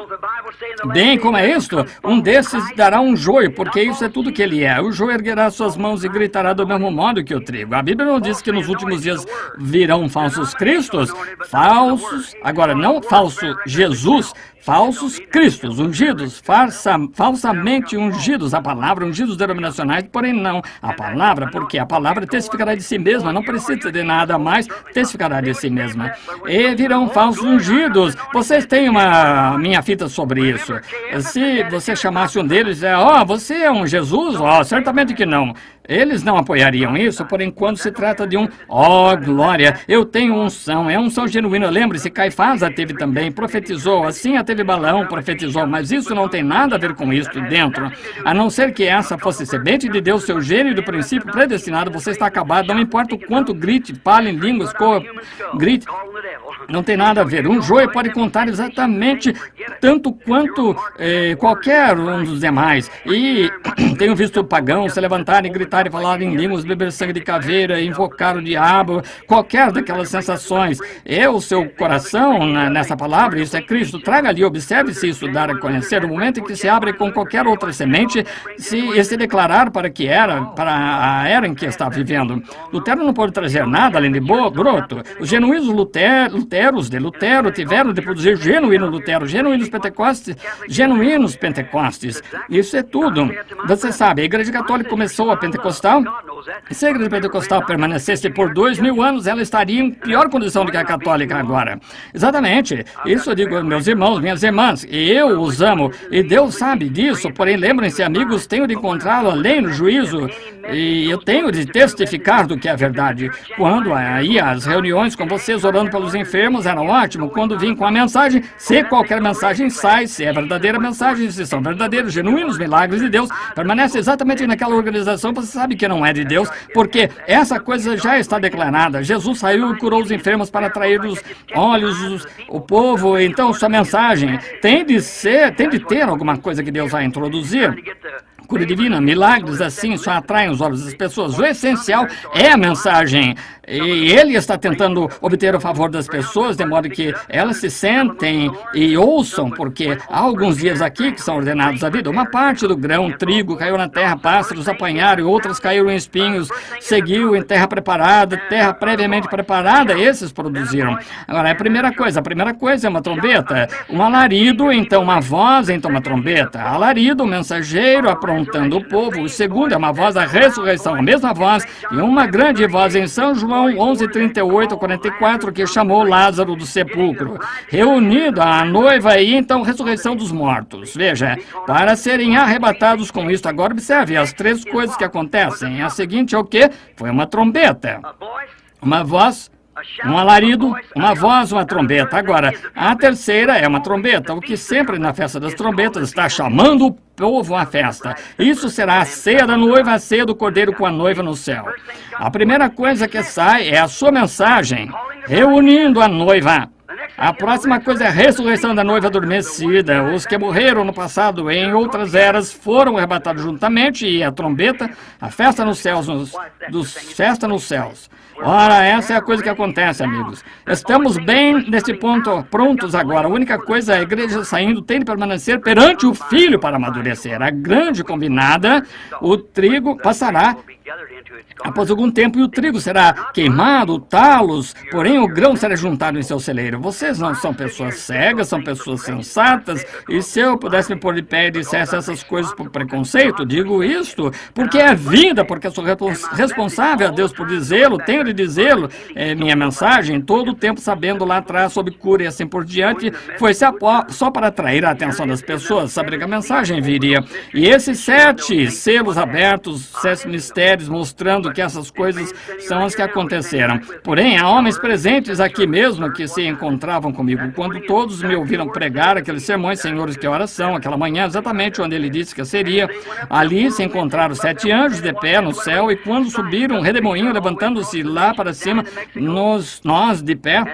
S1: Bem, como é isto? Um desses dará um joio, porque isso é tudo que ele é. O joio erguerá suas mãos e gritará do mesmo modo que o trigo. A Bíblia não diz que nos últimos dias virão falsos cristos? Falsos, agora não falso Jesus, falsos cristos, ungidos, falsamente ungidos. A palavra, ungidos denominacionais, porém não a palavra, porque a palavra testificará de si mesma, não precisa de nada mais, testificará de si mesma. E virão falsos ungidos. Vocês têm uma minha fita sobre isso. Se você chamasse um deles, você é um Jesus? Certamente que não. Eles não apoiariam isso, porém, quando se trata de glória, eu tenho unção, é unção genuína. Lembre-se, Caifás a teve também, profetizou, assim a teve Balaão, profetizou, mas isso não tem nada a ver com isso dentro. A não ser que essa fosse semente de Deus, seu gênio do princípio predestinado, você está acabado, não importa o quanto grite, fale em línguas, grite, não tem nada a ver. Um joio pode contar exatamente tanto quanto qualquer um dos demais. E tenho visto pagãos se levantarem, gritar e falar em línguas, beber sangue de caveira, invocar o diabo, qualquer daquelas sensações. O seu coração nessa palavra, isso é Cristo. Traga ali, observe se isso dar a conhecer. No momento em que se abre com qualquer outra semente, se declarar para a era em que está vivendo. Lutero não pode trazer nada além de broto. Os genuínos Luteros de Lutero tiveram de produzir genuíno Lutero, genuínos Pentecostes. Isso é tudo. Você sabe, a Igreja Católica começou a pentecostal. Se a Igreja Pentecostal permanecesse por 2000 anos, ela estaria em pior condição do que a católica agora. Exatamente. Isso eu digo, meus irmãos, minhas irmãs, e eu os amo, e Deus sabe disso, porém, lembrem-se, amigos, tenho de encontrá-lo além no juízo, e eu tenho de testificar do que é verdade. Quando ia às reuniões com vocês orando pelos enfermos, era ótimo. Quando vim com a mensagem, se qualquer mensagem sai, se é verdadeira mensagem, se são verdadeiros, genuínos milagres de Deus, permanece exatamente naquela organização, você sabe que não é de Deus, porque essa coisa já está declarada. Jesus saiu e curou os enfermos para atrair os olhos, o povo. Então, sua mensagem tem de ter alguma coisa que Deus vai introduzir. Cura divina, milagres assim só atraem os olhos das pessoas. O essencial é a mensagem. E ele está tentando obter o favor das pessoas, de modo que elas se sentem e ouçam, porque há alguns dias aqui que são ordenados à vida. Uma parte do grão, trigo, caiu na terra, pássaros apanharam, e outras caíram em espinhos, seguiu em terra preparada, terra previamente preparada, esses produziram. Agora, a primeira coisa é uma trombeta, um alarido, então uma voz, então uma trombeta. Alarido, um mensageiro aprontando o povo. O segundo é uma voz da ressurreição, a mesma voz, e uma grande voz em São João 11:38-44, que chamou Lázaro do sepulcro, reunido a noiva, e então ressurreição dos mortos. Veja, para serem arrebatados com isto. Agora observe as 3 coisas que acontecem. A seguinte é o quê? Foi uma trombeta, uma voz Um alarido, uma voz, uma trombeta. Agora, a terceira é uma trombeta, o que sempre na festa das trombetas está chamando o povo à festa. Isso será a ceia da noiva, a ceia do cordeiro com a noiva no céu. A primeira coisa que sai é a sua mensagem, reunindo a noiva. A próxima coisa é a ressurreição da noiva adormecida. Os que morreram no passado em outras eras foram arrebatados juntamente, e a trombeta, a festa nos céus, festa nos céus. Ora, essa é a coisa que acontece, amigos. Estamos bem nesse ponto, prontos agora. A única coisa é a igreja saindo tem de permanecer perante o Filho para amadurecer. A grande combinada, o trigo passará após algum tempo, e o trigo será queimado, talos, porém o grão será juntado em seu celeiro. Vocês não são pessoas cegas, são pessoas sensatas, e se eu pudesse me pôr de pé e dissesse essas coisas por preconceito, digo isto porque é vida, porque eu sou responsável a Deus por dizê-lo, tenho de dizê-lo, é minha mensagem, todo o tempo sabendo lá atrás sobre cura e assim por diante, foi só para atrair a atenção das pessoas, saber que a mensagem viria. E esses 7 selos abertos, 7 mistérios, mostrando que essas coisas são as que aconteceram. Porém, há homens presentes aqui mesmo que se encontravam comigo quando todos me ouviram pregar aqueles sermões, senhores, que oração, aquela manhã, exatamente onde ele disse que seria. Ali se encontraram 7 anjos de pé no céu, e quando subiram, um redemoinho levantando-se lá para cima, nós de pé,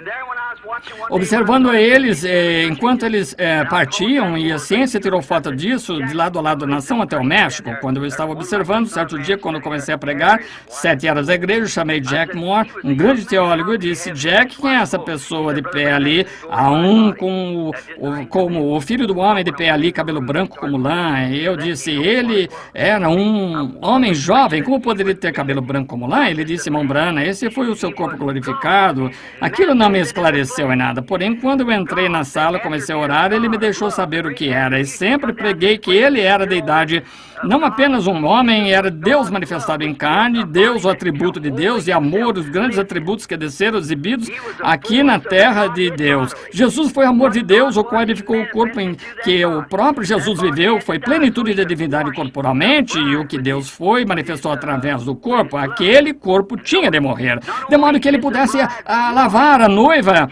S1: observando eles, enquanto eles partiam, e a ciência tirou foto disso, de lado a lado da nação até o México, quando eu estava observando, certo dia, quando eu comecei a pregar, 7 eras da igreja, chamei Jack Moore, um grande teólogo, e disse: Jack, quem é essa pessoa de pé ali? Há um como o filho do homem de pé ali, cabelo branco como lã. E eu disse: ele era um homem jovem, como poderia ter cabelo branco como lã? Ele disse: irmão Branham, esse foi o seu corpo glorificado. Aquilo não me esclareceu em nada, porém, quando eu entrei na sala, comecei a orar, ele me deixou saber o que era, e sempre preguei que ele era a deidade, não apenas um homem, era Deus manifestado em carne, Deus, o atributo de Deus, e amor, os grandes atributos que desceram exibidos aqui na terra de Deus. Jesus foi amor de Deus, o qual edificou o corpo em que o próprio Jesus viveu, foi plenitude de divindade corporalmente, e o que Deus foi, manifestou através do corpo. Aquele corpo tinha de morrer, de modo que ele pudesse lavar a noiva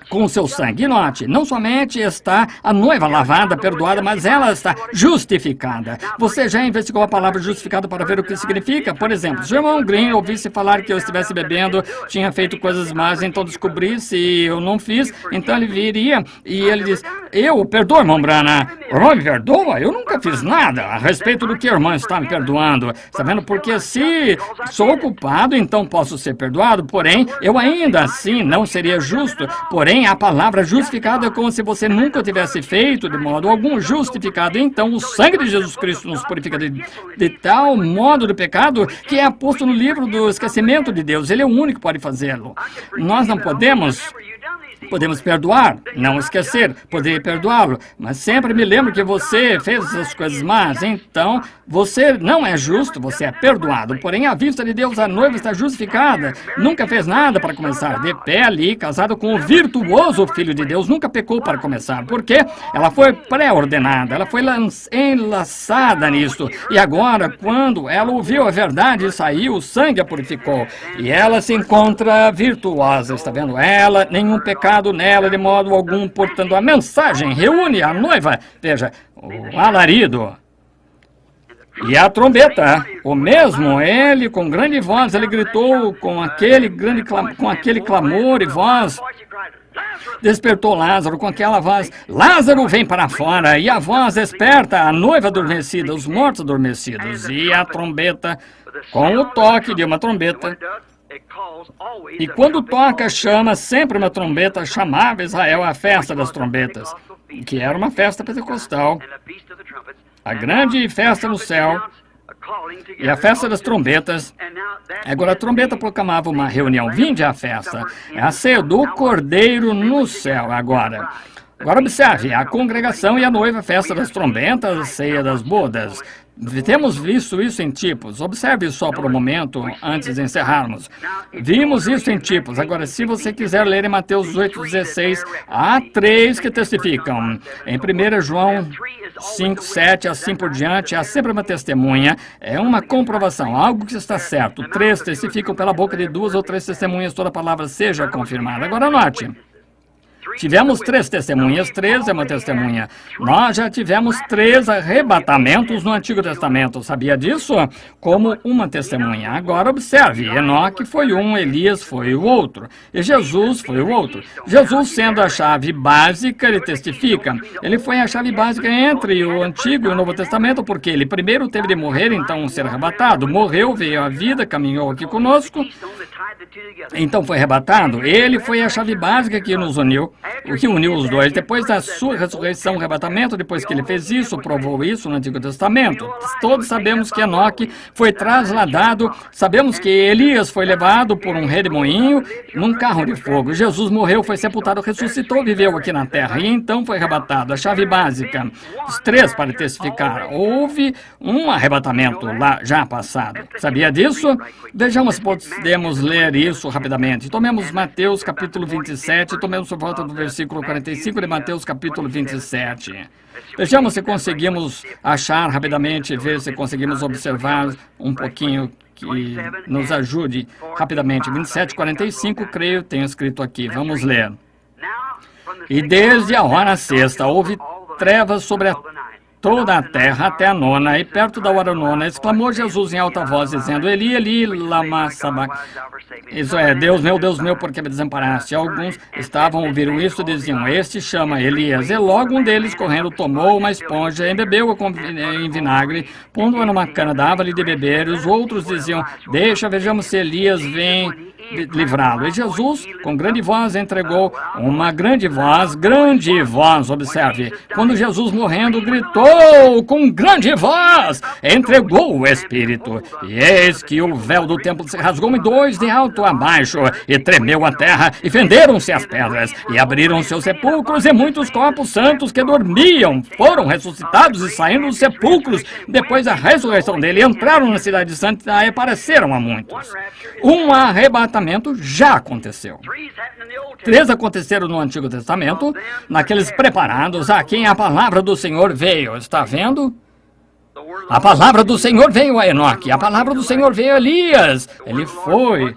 S1: com o seu sangue. Note, não somente está a noiva lavada, perdoada, mas ela está justificada. Você já investigou a palavra justificado para ver o que significa? Por exemplo, se o irmão Green ouvisse falar que eu estivesse bebendo, tinha feito coisas más, então descobrisse e eu não fiz, então ele viria e ele diz: eu perdoo, irmão Branham. O irmão me perdoa? Eu nunca fiz nada a respeito do que o irmão está me perdoando. Está vendo? Porque se sou culpado, então posso ser perdoado, porém, eu ainda assim não seria justo. Porém, a palavra justificado é como se você nunca tivesse feito de modo algum justificado. Então, o sangue de Jesus Cristo nos purifica de tal modo do pecado que é posto no livro do esquecimento de Deus. Ele é o único que pode fazê-lo. Nós não podemos perdoar, não esquecer, poder perdoá-lo, mas sempre me lembro que você fez essas coisas más, então você não é justo, você é perdoado. Porém, à vista de Deus, a noiva está justificada, nunca fez nada para começar, de pé ali, casada com o virtuoso Filho de Deus, nunca pecou para começar, porque ela foi pré-ordenada, ela foi enlaçada nisso, e agora, quando ela ouviu a verdade e saiu, o sangue a purificou, e ela se encontra virtuosa, está vendo? Ela, nenhum pecado nela de modo algum, portanto a mensagem reúne a noiva, veja, o alarido e a trombeta, o mesmo, ele com grande voz, ele gritou com aquele clamor e voz, despertou Lázaro com aquela voz: Lázaro, vem para fora. E a voz desperta a noiva adormecida, os mortos adormecidos, e a trombeta, com o toque de uma trombeta. E quando toca, chama sempre uma trombeta, chamava Israel a festa das trombetas, que era uma festa pentecostal, a grande festa no céu, e a festa das trombetas. Agora a trombeta proclamava uma reunião, vinde à festa, é a ceia do Cordeiro no céu. Agora observe, a congregação e a noiva, a festa das trombetas, a ceia das bodas. Temos visto isso em tipos. Observe só por um momento antes de encerrarmos. Vimos isso em tipos. Agora, se você quiser ler em Mateus 8,16, há 3 que testificam. Em 1 João 5, 7, assim por diante, há sempre uma testemunha. É uma comprovação, algo que está certo. 3 testificam pela boca de 2 ou 3 testemunhas, toda palavra seja confirmada. Agora, note. Tivemos 3 testemunhas, 3 é uma testemunha. Nós já tivemos 3 arrebatamentos no Antigo Testamento. Sabia disso? Como uma testemunha. Agora observe, Enoque foi um, Elias foi o outro. E Jesus foi o outro. Jesus, sendo a chave básica, ele testifica. Ele foi a chave básica entre o Antigo e o Novo Testamento, porque ele primeiro teve de morrer, então ser arrebatado. Morreu, veio à vida, caminhou aqui conosco. Então foi arrebatado. Ele foi a chave básica que nos uniu, o que uniu os dois. Depois da sua ressurreição, arrebatamento, depois que ele fez isso, provou isso no Antigo Testamento. Todos sabemos que Enoque foi trasladado, sabemos que Elias foi levado por um redemoinho num carro de fogo. Jesus morreu, foi sepultado, ressuscitou, viveu aqui na terra e então foi arrebatado. A chave básica, os 3 para testificar. Houve um arrebatamento lá já passado. Sabia disso? Vejamos se podemos ler isso rapidamente. Tomemos Mateus capítulo 27, tomemos por volta do versículo 45 de Mateus capítulo 27. Vejamos se conseguimos achar rapidamente, ver se conseguimos observar um pouquinho que nos ajude rapidamente. 27, 45, creio, tem escrito aqui. Vamos ler. E desde a hora sexta houve trevas sobre toda a terra até a 9ª, e perto da hora 9ª, exclamou Jesus em alta voz, dizendo, Eli, Eli, lama sabachthani. Isso é, Deus meu, por que me desamparaste? Alguns estavam ouvindo isso e diziam, este chama Elias. E logo um deles, correndo, tomou uma esponja, embebeu-a em vinagre, pondo-a numa cana, dava-lhe de beber, e os outros diziam, deixa, vejamos se Elias vem livrá-lo. E Jesus, com grande voz, entregou uma grande voz, observe. Quando Jesus morrendo, gritou com grande voz, entregou o Espírito. E eis que o véu do templo se rasgou em 2 de alto a baixo, e tremeu a terra, e fenderam-se as pedras, e abriram seus sepulcros, e muitos corpos santos que dormiam foram ressuscitados e saindo dos sepulcros, depois da ressurreição dele, entraram na cidade santa e apareceram a muitos. Um arrebatamento já aconteceu. 3 aconteceram no Antigo Testamento, naqueles preparados a quem a palavra do Senhor veio. Está vendo? A palavra do Senhor veio a Enoque, a palavra do Senhor veio a Elias. Ele foi.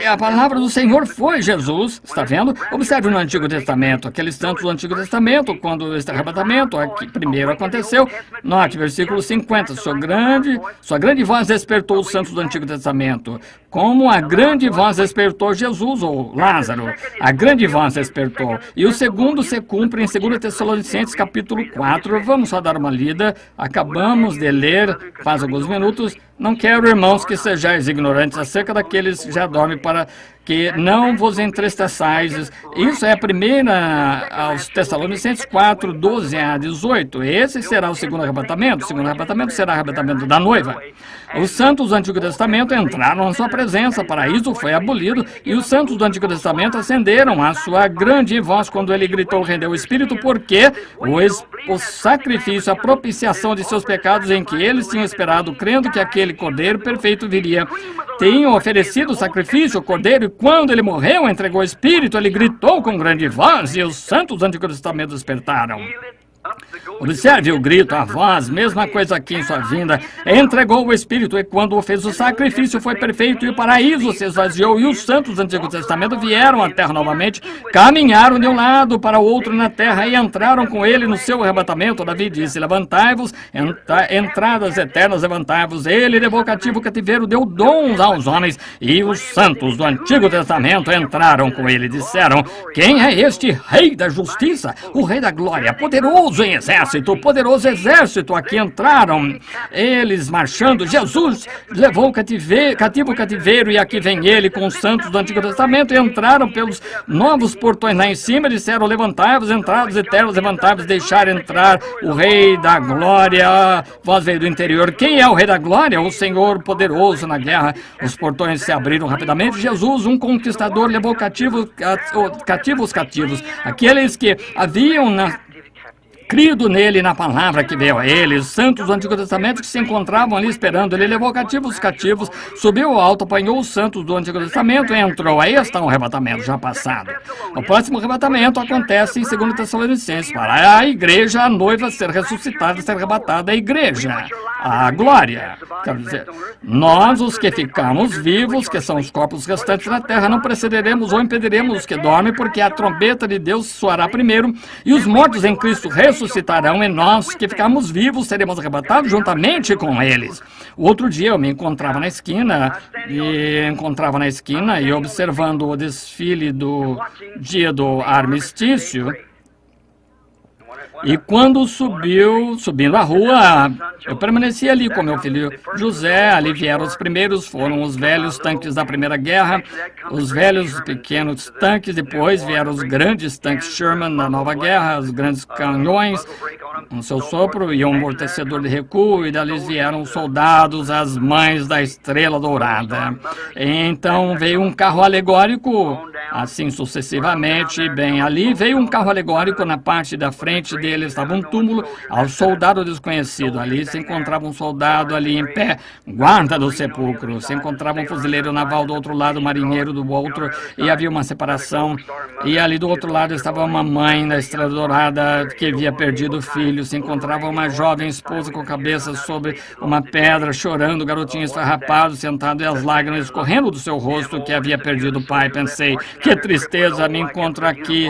S1: A palavra do Senhor foi Jesus, está vendo? Observe no Antigo Testamento, aqueles santos do Antigo Testamento, quando este arrebatamento aqui primeiro aconteceu. Note, versículo 50, sua grande voz despertou os santos do Antigo Testamento, como a grande voz despertou Jesus, ou Lázaro, a grande voz despertou. E o segundo se cumpre em 2 Tessalonicenses capítulo 4, vamos só dar uma lida, acabamos de ler faz alguns minutos. Não quero, irmãos, que sejais ignorantes acerca daqueles que já dormem, para que não vos entristeçais. Isso é a primeira aos Tessalonicenses 4, 12 a 18. Esse será o segundo arrebatamento. O segundo arrebatamento será o arrebatamento da noiva. Os santos do Antigo Testamento entraram na sua presença, o paraíso foi abolido, e os santos do Antigo Testamento acenderam a sua grande voz quando ele gritou, rendeu o Espírito, porque o sacrifício, a propiciação de seus pecados em que eles tinham esperado, crendo que aquele Cordeiro perfeito viria, tinham oferecido o sacrifício, o Cordeiro, e quando ele morreu, entregou o Espírito, ele gritou com grande voz, e os santos do Antigo Testamento despertaram. Observe o grito, a voz, mesma coisa aqui em sua vinda. Entregou o Espírito, e quando fez o sacrifício foi perfeito, e o paraíso se esvaziou, e os santos do Antigo Testamento vieram à terra novamente, caminharam de um lado para o outro na terra, e entraram com ele no seu arrebatamento. Davi disse, levantai-vos, entradas eternas, levantai-vos. Ele levou cativo o cativeiro, deu dons aos homens, e os santos do Antigo Testamento entraram com ele, disseram, quem é este Rei da Justiça, o Rei da Glória, poderoso em exército, poderoso exército? Aqui entraram eles marchando. Jesus levou cativo o cativeiro, e aqui vem ele com os santos do Antigo Testamento, e entraram pelos novos portões lá em cima, disseram, levantai-vos, entradas eternas, levantai-vos, deixar entrar o Rei da Glória. Voz veio do interior, quem é o Rei da Glória? O Senhor poderoso na guerra. Os portões se abriram rapidamente. Jesus, um conquistador, levou cativos os cativos, aqueles que haviam crido nele, na palavra que veio a ele. Os santos do Antigo Testamento que se encontravam ali esperando. Ele levou cativos os cativos, subiu ao alto, apanhou os santos do Antigo Testamento e entrou. Aí está um arrebatamento já passado. O próximo arrebatamento acontece em 2 Tessalonicenses, para a igreja, a noiva ser ressuscitada, ser arrebatada, a igreja, a glória. Quer dizer, nós, os que ficamos vivos, que são os corpos restantes na terra, não precederemos ou impediremos os que dormem, porque a trombeta de Deus soará primeiro, e os mortos em Cristo ressuscitarão, e nós que ficarmos vivos seremos arrebatados juntamente com eles. O outro dia eu me encontrava na esquina e observando o desfile do dia do armistício. E quando subindo a rua, eu permaneci ali com meu filho José. Ali vieram os primeiros, foram os velhos tanques da Primeira Guerra, os velhos pequenos tanques, depois vieram os grandes tanques Sherman da Nova Guerra, os grandes canhões, com seu sopro e um amortecedor de recuo, e dali vieram os soldados, as mães da Estrela Dourada. Então veio um carro alegórico, assim sucessivamente, bem ali veio um carro alegórico, na parte da frente dele estava um túmulo ao soldado desconhecido. Ali se encontrava um soldado ali em pé, guarda do sepulcro. Se encontrava um fuzileiro naval do outro lado, marinheiro do outro, e havia uma separação. E ali do outro lado estava uma mãe da Estrela Dourada que havia perdido o filho. Se encontrava uma jovem esposa com a cabeça sobre uma pedra, chorando, garotinho esfarrapado, sentado, e as lágrimas escorrendo do seu rosto, que havia perdido o pai. Pensei, que tristeza, me encontro aqui,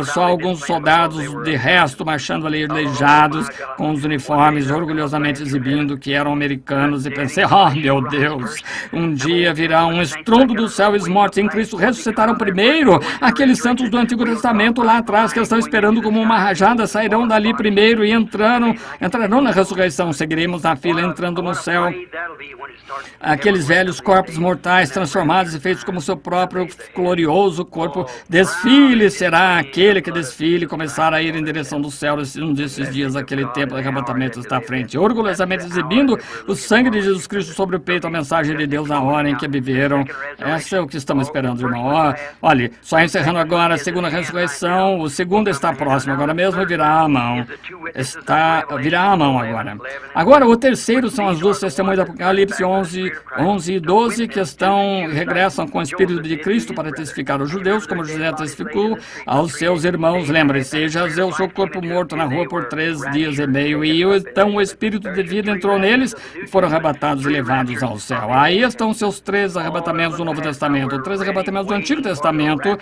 S1: só alguns soldados de resto, marchando ali aleijados, com os uniformes orgulhosamente exibindo que eram americanos, e pensei, meu Deus, um dia virá um estrondo do céu, e os mortos em Cristo ressuscitarão primeiro. Aqueles santos do Antigo Testamento lá atrás, que estão esperando como uma rajada, sairão dali primeiro e entrarão na ressurreição. Seguiremos na fila entrando no céu. Aqueles velhos corpos mortais transformados e feitos como seu próprio glorioso corpo. Desfile será aquele que desfile começar a ir em direção do céu um desses dias. Aquele tempo de arrebatamento está à frente, orgulhosamente exibindo o sangue de Jesus Cristo sobre o peito, a mensagem de Deus na hora em que viveram. Essa é o que estamos esperando, irmão. Olha, só encerrando agora a segunda ressurreição. O segundo está próximo agora mesmo e virá a mão. Virá a mão agora. Agora, o terceiro são as duas testemunhas do Apocalipse 11 e 12, que regressam com o Espírito de Cristo para testificar aos judeus, como José testificou aos seus irmãos. Lembre-se, jazeu seu corpo morto na rua por 3 dias e meio, e então o Espírito de vida entrou neles e foram arrebatados e levados ao céu. Aí estão seus 3 arrebatamentos do Novo Testamento, 3 arrebatamentos do Antigo Testamento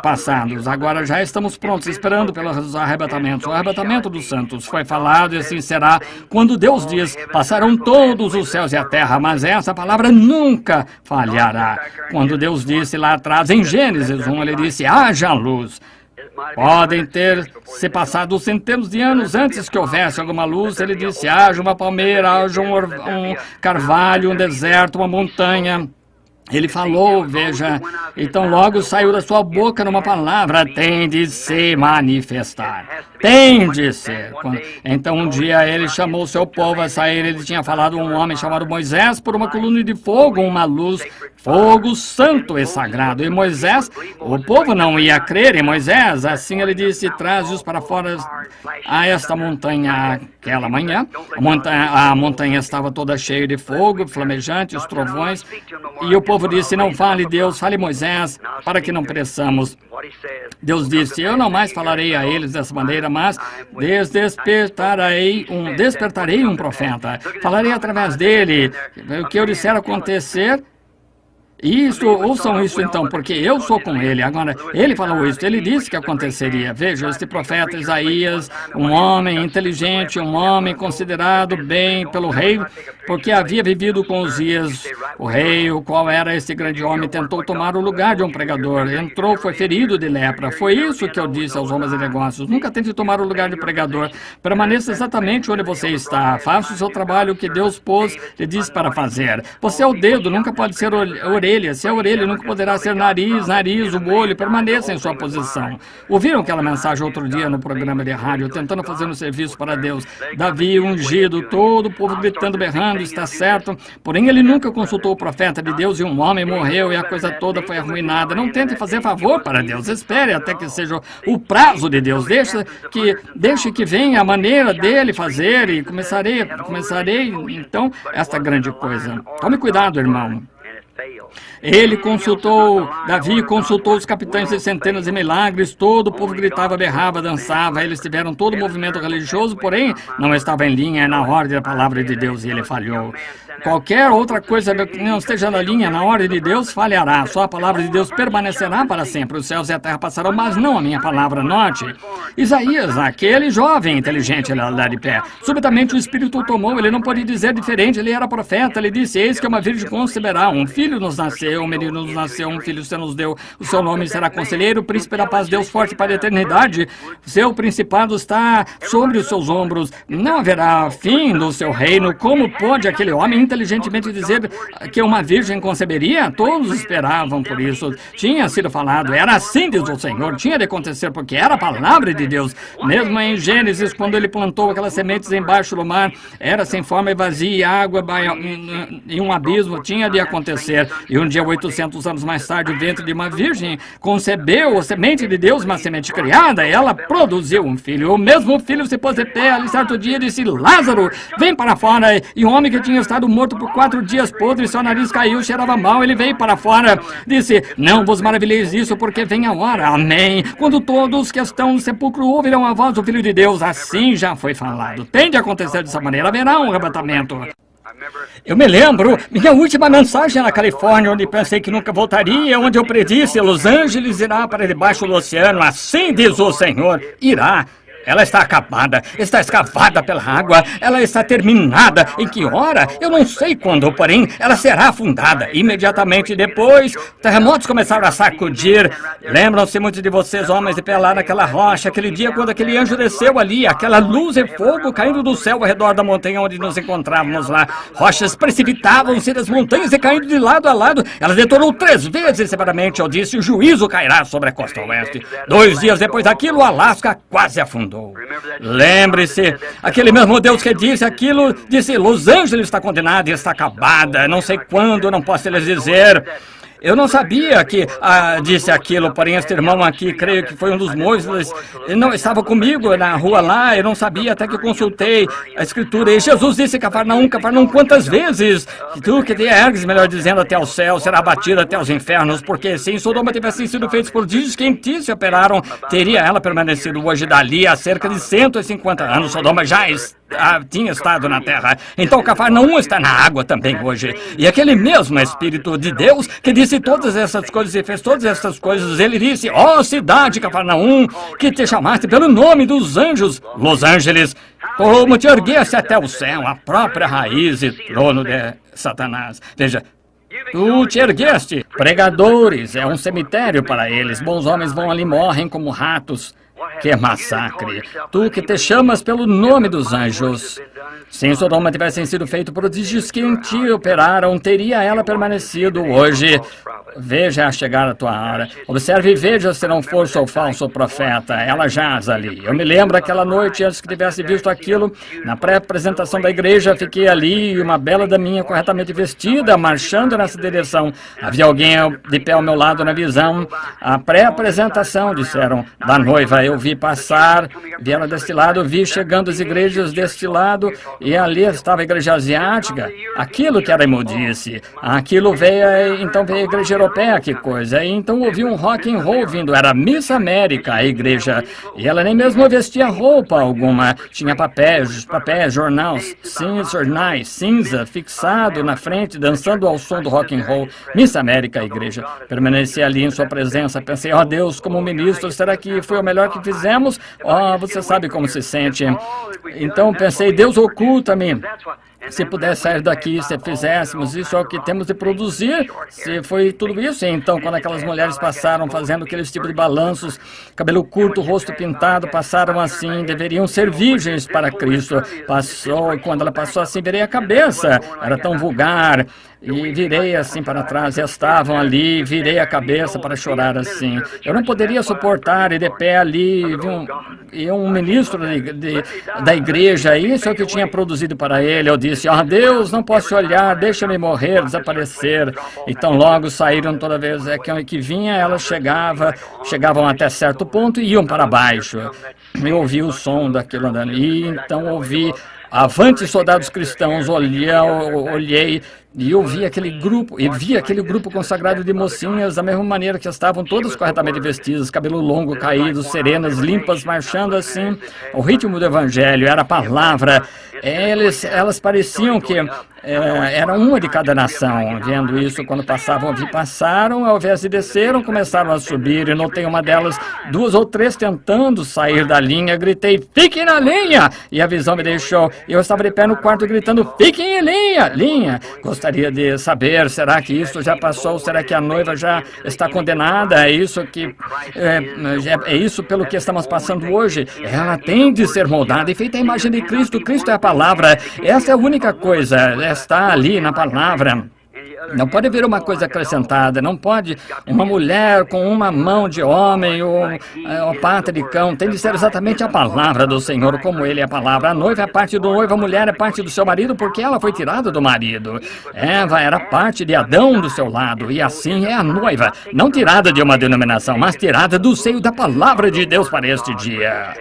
S1: passados. Agora já estamos prontos, esperando pelos arrebatamentos. O arrebatamento dos santos foi falado, e assim será quando Deus diz, passarão todos os céus e a terra, mas essa palavra nunca falhará. Quando Deus disse lá atrás, em Gênesis 1, ele disse, haja luz. Podem ter se passado centenas de anos antes que houvesse alguma luz. Ele disse, haja uma palmeira, haja um carvalho, um deserto, uma montanha. Ele falou, veja, então logo saiu da sua boca numa palavra, tem de se manifestar, tem de ser. Então um dia ele chamou seu povo a sair, ele tinha falado um homem chamado Moisés por uma coluna de fogo, uma luz, fogo santo e sagrado. E Moisés, o povo não ia crer em Moisés, assim ele disse, traze-os para fora a esta montanha aquela manhã. A montanha estava toda cheia de fogo, flamejante, os trovões, e o povo disse, não fale Deus, fale Moisés, para que não pereçamos. Deus disse, eu não mais falarei a eles dessa maneira, mas despertarei um profeta. Falarei através dele, o que eu disser acontecer. Ouçam isso então, porque eu sou com ele. Agora, ele falou isso, ele disse que aconteceria. Veja, este profeta Isaías, um homem inteligente, um homem considerado bem pelo rei, porque havia vivido com Uzias, o rei, o qual era esse grande homem, tentou tomar o lugar de um pregador. Entrou, foi ferido de lepra. Foi isso que eu disse aos homens de negócios. Nunca tente tomar o lugar de pregador. Permaneça exatamente onde você está. Faça o seu trabalho que Deus lhe disse para fazer. Você é o dedo, nunca pode ser orelha. orelha. Se a orelha nunca poderá ser nariz, o olho permaneça em sua posição. Ouviram aquela mensagem outro dia no programa de rádio, tentando fazer um serviço para Deus? Davi ungido, todo o povo gritando, berrando, está certo. Porém, ele nunca consultou o profeta de Deus e um homem morreu e a coisa toda foi arruinada. Não tente fazer favor para Deus. Espere até que seja o prazo de Deus. Deixe que venha a maneira dele fazer e começarei então esta grande coisa. Tome cuidado, irmão. Davi consultou os capitães de centenas de milagres, todo o povo gritava, berrava, dançava, eles tiveram todo o movimento religioso, porém não estava em linha, na ordem da palavra de Deus e ele falhou. Qualquer outra coisa que não esteja na linha, na ordem de Deus, falhará. Só a palavra de Deus permanecerá para sempre. Os céus e a terra passarão, mas não a minha palavra. Note, Isaías, aquele jovem inteligente lá de pé, subitamente o Espírito o tomou, ele não pôde dizer diferente, ele era profeta, ele disse, eis que uma virgem conceberá, um filho nos nasceu, um menino nos nasceu, um filho se nos deu, o seu nome será conselheiro, príncipe da paz, Deus forte para a eternidade, seu principado está sobre os seus ombros, não haverá fim do seu reino. Como pode aquele homem inteligentemente dizer que uma virgem conceberia? Todos esperavam por isso. Tinha sido falado. Era assim, diz o Senhor. Tinha de acontecer porque era a palavra de Deus. Mesmo em Gênesis, quando ele plantou aquelas sementes embaixo do mar, era sem forma e vazia, e água em um abismo. Tinha de acontecer. E um dia, 800 anos mais tarde, o ventre de uma virgem concebeu a semente de Deus, uma semente criada. Ela produziu um filho. O mesmo filho se pôs de pé ali certo dia e disse, Lázaro, vem para fora. E o homem que tinha estado morto por 4 dias podre, seu nariz caiu, cheirava mal, ele veio para fora. Disse, não vos maravilheis disso, porque vem a hora. Amém. Quando todos que estão no sepulcro ouvirão a voz do Filho de Deus. Assim já foi falado. Tem de acontecer dessa maneira. Haverá um arrebatamento. Eu me lembro, minha última mensagem na Califórnia, onde pensei que nunca voltaria, onde eu predisse, Los Angeles irá para debaixo do oceano. Assim diz o Senhor, irá. Ela está acabada, está escavada pela água, ela está terminada. Em que hora? Eu não sei quando, porém, ela será afundada. Imediatamente depois, terremotos começaram a sacudir. Lembram-se muitos de vocês, homens, de pé lá naquela rocha, aquele dia quando aquele anjo desceu ali, aquela luz e fogo caindo do céu ao redor da montanha onde nos encontrávamos lá. Rochas precipitavam-se das montanhas e caindo de lado a lado. Ela detonou 3 vezes severamente. Eu disse, o juízo cairá sobre a costa oeste. 2 dias depois daquilo, o Alasca quase afundou. Lembre-se, aquele mesmo Deus que disse aquilo, disse, Los Angeles está condenada e está acabada, não sei quando, não posso lhes dizer. Eu não sabia que disse aquilo, porém este irmão aqui, creio que foi um dos Moisés, ele não estava comigo na rua lá, eu não sabia até que consultei a escritura. E Jesus disse, Cafarnaum, quantas vezes? Tu que te ergues, melhor dizendo, até o céu, será abatido até os infernos, porque se em Sodoma tivessem sido feitos prodígios que em ti se operaram, teria ela permanecido hoje dali há cerca de 150 anos. Sodoma já tinha estado na terra, então Cafarnaum está na água também hoje. E aquele mesmo Espírito de Deus que disse todas essas coisas e fez todas essas coisas, ele disse, ó cidade Cafarnaum, que te chamaste pelo nome dos anjos, Los Angeles, como te ergueste até o céu, a própria raiz e trono de Satanás. Veja, tu te ergueste. Pregadores, é um cemitério para eles. Bons homens vão ali, morrem como ratos. Que massacre! Tu que te chamas pelo nome dos anjos. Se em Sodoma tivessem sido feitos prodígios que em ti operaram, teria ela permanecido hoje. Veja a chegar a tua hora. Observe e veja se não for seu falso profeta. Ela jaz ali. Eu me lembro aquela noite, antes que tivesse visto aquilo, na pré-apresentação da igreja, fiquei ali e uma bela daminha corretamente vestida, marchando nessa direção. Havia alguém de pé ao meu lado na visão. A pré-apresentação, disseram, da noiva. Eu vi passar, vi ela deste lado, vi chegando as igrejas deste lado, e ali estava a igreja asiática. Aquilo que era imundice. Aquilo veio, então veio a igreja europeia, que coisa. E então ouvi um rock and roll vindo, era Miss América, a igreja. E ela nem mesmo vestia roupa alguma. Tinha papéis, jornais, cinza, fixado na frente, dançando ao som do rock and roll. Miss América, a igreja. Permaneci ali em sua presença. Pensei, ó Deus, como ministro, será que foi o melhor que fizemos? Ó, você sabe como se sente. Então pensei, Deus oculta-me. Se pudesse sair daqui, se fizéssemos isso, é o que temos de produzir, se foi tudo isso. E então, quando aquelas mulheres passaram fazendo aqueles tipos de balanços, cabelo curto, rosto pintado, passaram assim, deveriam ser virgens para Cristo. Passou, e quando ela passou assim, virei a cabeça, era tão vulgar. E virei assim para trás, estavam ali, virei a cabeça para chorar assim. Eu não poderia suportar ir de pé ali, e um ministro da igreja, isso é o que tinha produzido para ele. Eu disse, Deus, não posso olhar, deixa-me morrer, desaparecer. Então logo saíram toda vez que vinha, elas chegavam até certo ponto e iam para baixo. Eu ouvi o som daquilo andando, e então ouvi, avante soldados cristãos, olhei e eu vi aquele grupo consagrado de mocinhas da mesma maneira que estavam todas corretamente vestidas, cabelo longo, caído, serenas, limpas, marchando assim, o ritmo do evangelho, era a palavra. Elas pareciam que eram uma de cada nação. Vendo isso, quando passaram, ao invés de desceram, começaram a subir, e notei uma delas, 2 ou 3 tentando sair da linha. Gritei, fiquem na linha! E a visão me deixou. Eu estava de pé no quarto gritando, fiquem em linha! Gostaria de saber, será que isso já passou? Será que a noiva já está condenada? É isso pelo que estamos passando hoje? Ela tem de ser moldada e feita a imagem de Cristo. Cristo é a palavra. Essa é a única coisa. Está ali na palavra. Não pode haver uma coisa acrescentada, não pode uma mulher com uma mão de homem ou pata de cão, tem de ser exatamente a palavra do Senhor, como Ele é a palavra. A noiva é parte do noivo, a mulher é parte do seu marido, porque ela foi tirada do marido. Eva era parte de Adão do seu lado, e assim é a noiva, não tirada de uma denominação, mas tirada do seio da palavra de Deus para este dia.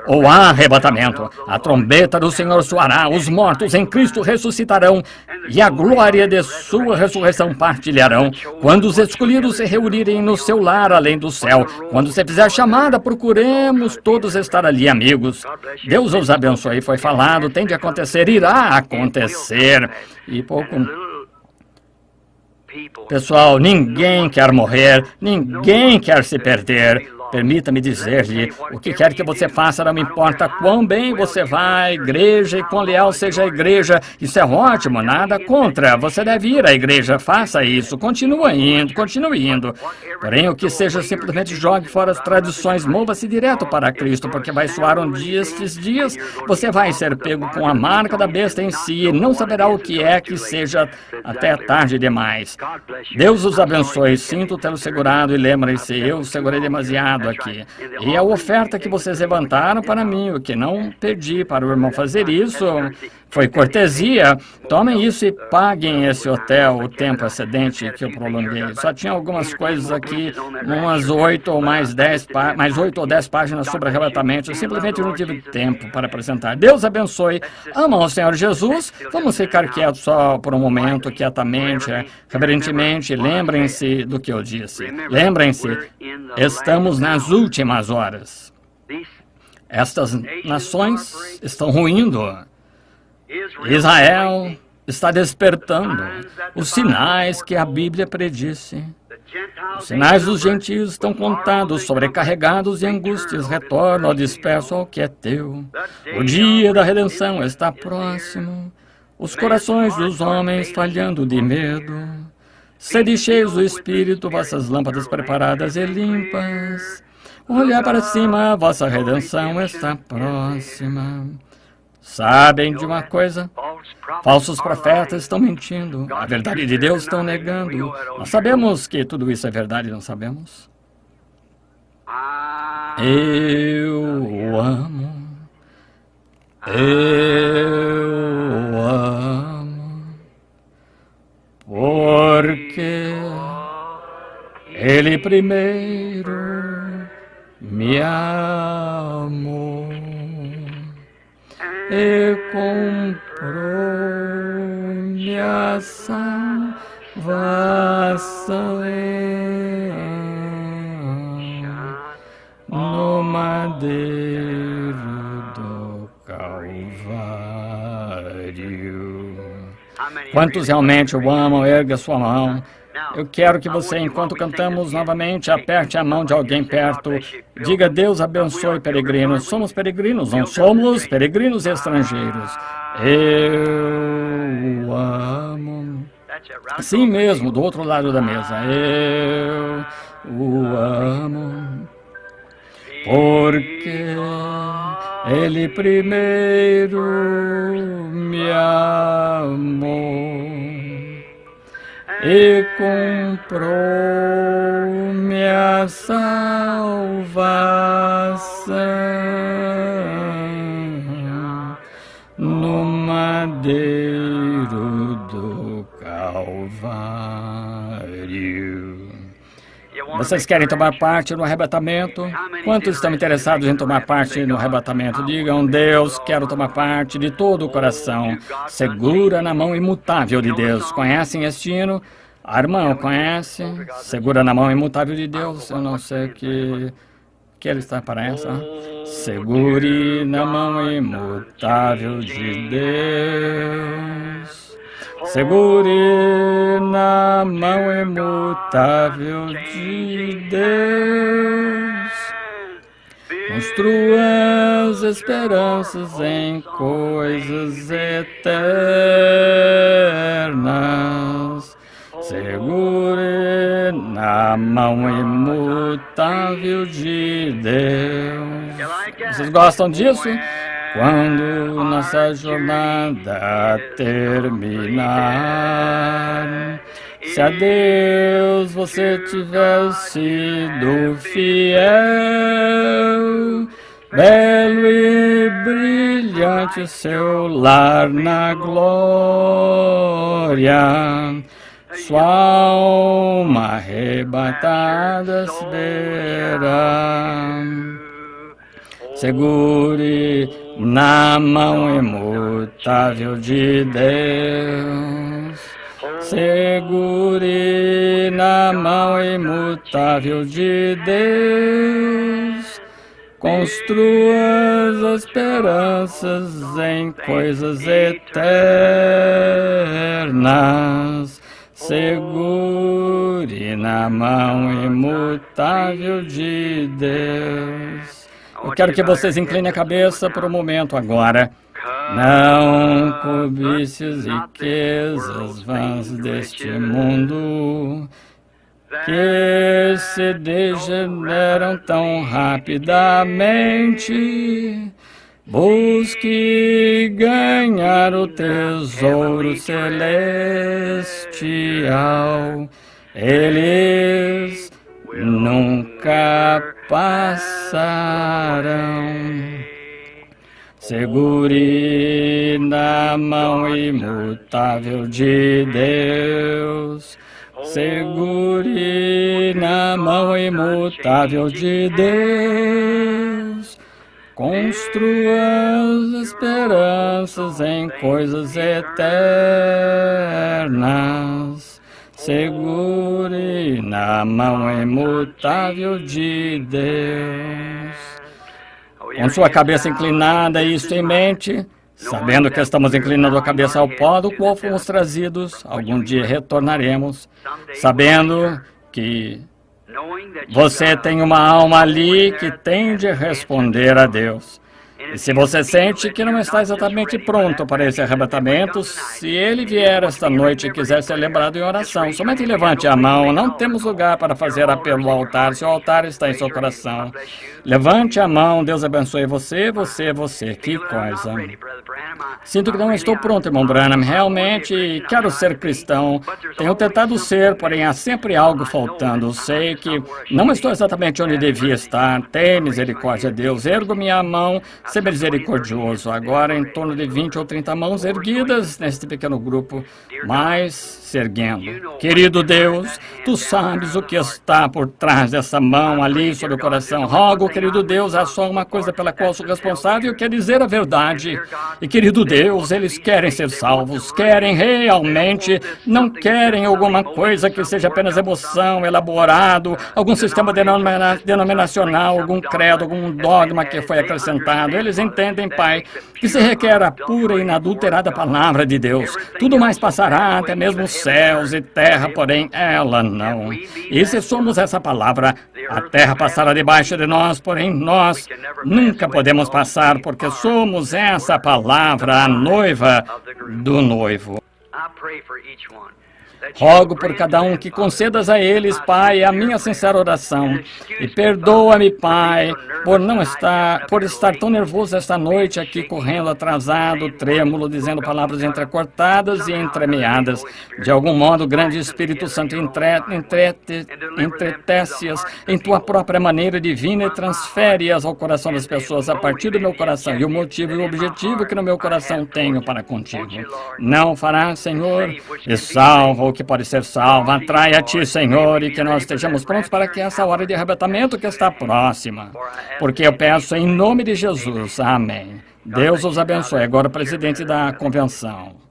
S1: O arrebatamento, a trombeta do Senhor soará, os mortos em Cristo ressuscitarão e a glória de sua ressurreição partilharão. Quando os escolhidos se reunirem no seu lar além do céu, quando você fizer chamada, procuremos todos estar ali, amigos. Deus os abençoe, foi falado, tem de acontecer, irá acontecer. E pouco... Pessoal, ninguém quer morrer, ninguém quer se perder. Permita-me dizer-lhe, o que quer que você faça, não me importa quão bem você vai à igreja e quão leal seja a igreja, isso é ótimo, nada contra. Você deve ir à igreja, faça isso, continue indo. Porém, o que seja, simplesmente jogue fora as tradições, mova-se direto para Cristo, porque vai soar um dia, estes dias, você vai ser pego com a marca da besta em si, e não saberá o que é que seja até tarde demais. Deus os abençoe, sinto tê-lo segurado e lembrem-se, eu segurei demasiado aqui. E a oferta que vocês levantaram para mim, o que não pedi para o irmão fazer isso, foi cortesia. Tomem isso e paguem esse hotel o tempo excedente que eu prolonguei. Só tinha algumas coisas aqui, umas 8 ou mais 10 páginas sobre arrebatamento. Eu simplesmente não tive tempo para apresentar. Deus abençoe. Amam ao Senhor Jesus. Vamos ficar quietos só por um momento, quietamente, reverentemente. Lembrem-se do que eu disse. Lembrem-se, estamos nas últimas horas. Estas nações estão ruindo. Israel está despertando. Os sinais que a Bíblia predisse. Os sinais dos gentios estão contados, sobrecarregados de angústias, retornam ao disperso ao que é teu. O dia da redenção está próximo. Os corações dos homens falhando de medo. Sede cheios do Espírito, vossas lâmpadas preparadas e limpas. Olhar para cima, vossa redenção está próxima. Sabem de uma coisa? Falsos profetas estão mentindo. A verdade de Deus estão negando. Nós sabemos que tudo isso é verdade, não sabemos? Eu amo. Eu amo. Porque Ele primeiro me amou e comprou-me a salvação no madeiro do Calvário. Quantos realmente o amam? Erga sua mão. Eu quero que você, enquanto cantamos novamente, aperte a mão de alguém perto. Diga: Deus abençoe peregrinos. Somos peregrinos, não somos peregrinos estrangeiros. Eu amo. Assim mesmo, do outro lado da mesa. Eu o amo. Porque Ele primeiro me amou e comprou minha salvação no madeiro do Calvário. Vocês querem tomar parte no arrebatamento? Quantos estão interessados em tomar parte no arrebatamento? Digam: Deus, quero tomar parte de todo o coração. Segura na mão imutável de Deus. Conhecem este hino? A irmã conhece? Segura na mão imutável de Deus. Eu não sei que ele está para essa. Segure na mão imutável de Deus. Segure na mão imutável de Deus. Construa as esperanças em coisas eternas. Segure na mão imutável de Deus. Vocês gostam disso? Quando nossa jornada terminar, se a Deus você tiver sido fiel, belo e brilhante o seu lar na glória, sua alma arrebatada verá. Segure na mão imutável de Deus. Segure na mão imutável de Deus. Construa as esperanças em coisas eternas. Segure na mão imutável de Deus. Eu quero que vocês inclinem a cabeça por um momento agora. Não cobice as riquezas vãs deste mundo, que se degeneram tão rapidamente. Busque ganhar o tesouro celestial. Eles nunca passarão. Segure na mão imutável de Deus. Segure na mão imutável de Deus. Construa as esperanças em coisas eternas. Segure na mão imutável de Deus. Com sua cabeça inclinada e isto em mente, sabendo que estamos inclinando a cabeça ao pó do qual fomos trazidos, algum dia retornaremos, sabendo que você tem uma alma ali que tem de responder a Deus. E se você sente que não está exatamente pronto para esse arrebatamento, se ele vier esta noite e quiser ser lembrado em oração, somente levante a mão. Não temos lugar para fazer apelo ao altar, se o altar está em seu coração. Levante a mão, Deus abençoe você. Que coisa. Sinto que não estou pronto, irmão Branham. Realmente quero ser cristão. Tenho tentado ser, porém há sempre algo faltando. Sei que não estou exatamente onde devia estar. Tem misericórdia, Deus. Ergo minha mão. Ser misericordioso. Agora, em torno de 20 ou 30 mãos erguidas neste pequeno grupo, mas se erguendo. Querido Deus, Tu sabes o que está por trás dessa mão ali sobre o coração. Rogo, querido Deus, há só uma coisa pela qual sou responsável, que é dizer a verdade. E, querido Deus, eles querem ser salvos, querem realmente, não querem alguma coisa que seja apenas emoção, elaborado, algum sistema denominacional, algum credo, algum dogma que foi acrescentado. eles entendem, Pai, que se requer a pura e inadulterada palavra de Deus. Tudo mais passará, até mesmo céus e terra, porém ela não. E se somos essa palavra, a terra passará debaixo de nós, porém nós nunca podemos passar, porque somos essa palavra, a noiva do noivo. Rogo por cada um que concedas a eles, Pai, a minha sincera oração. E perdoa-me, Pai, por estar tão nervoso esta noite aqui, correndo atrasado, trêmulo, dizendo palavras entrecortadas e entremeadas. De algum modo, grande Espírito Santo, entretece-as em tua própria maneira divina e transfere-as ao coração das pessoas a partir do meu coração e o motivo e o objetivo que no meu coração tenho para contigo. Não fará, Senhor, e salva o que pode ser salvo. Atrai a ti, Senhor, e que nós estejamos prontos para que essa hora de arrebatamento que está próxima. Porque eu peço em nome de Jesus. Amém. Deus os abençoe. Agora, presidente da convenção.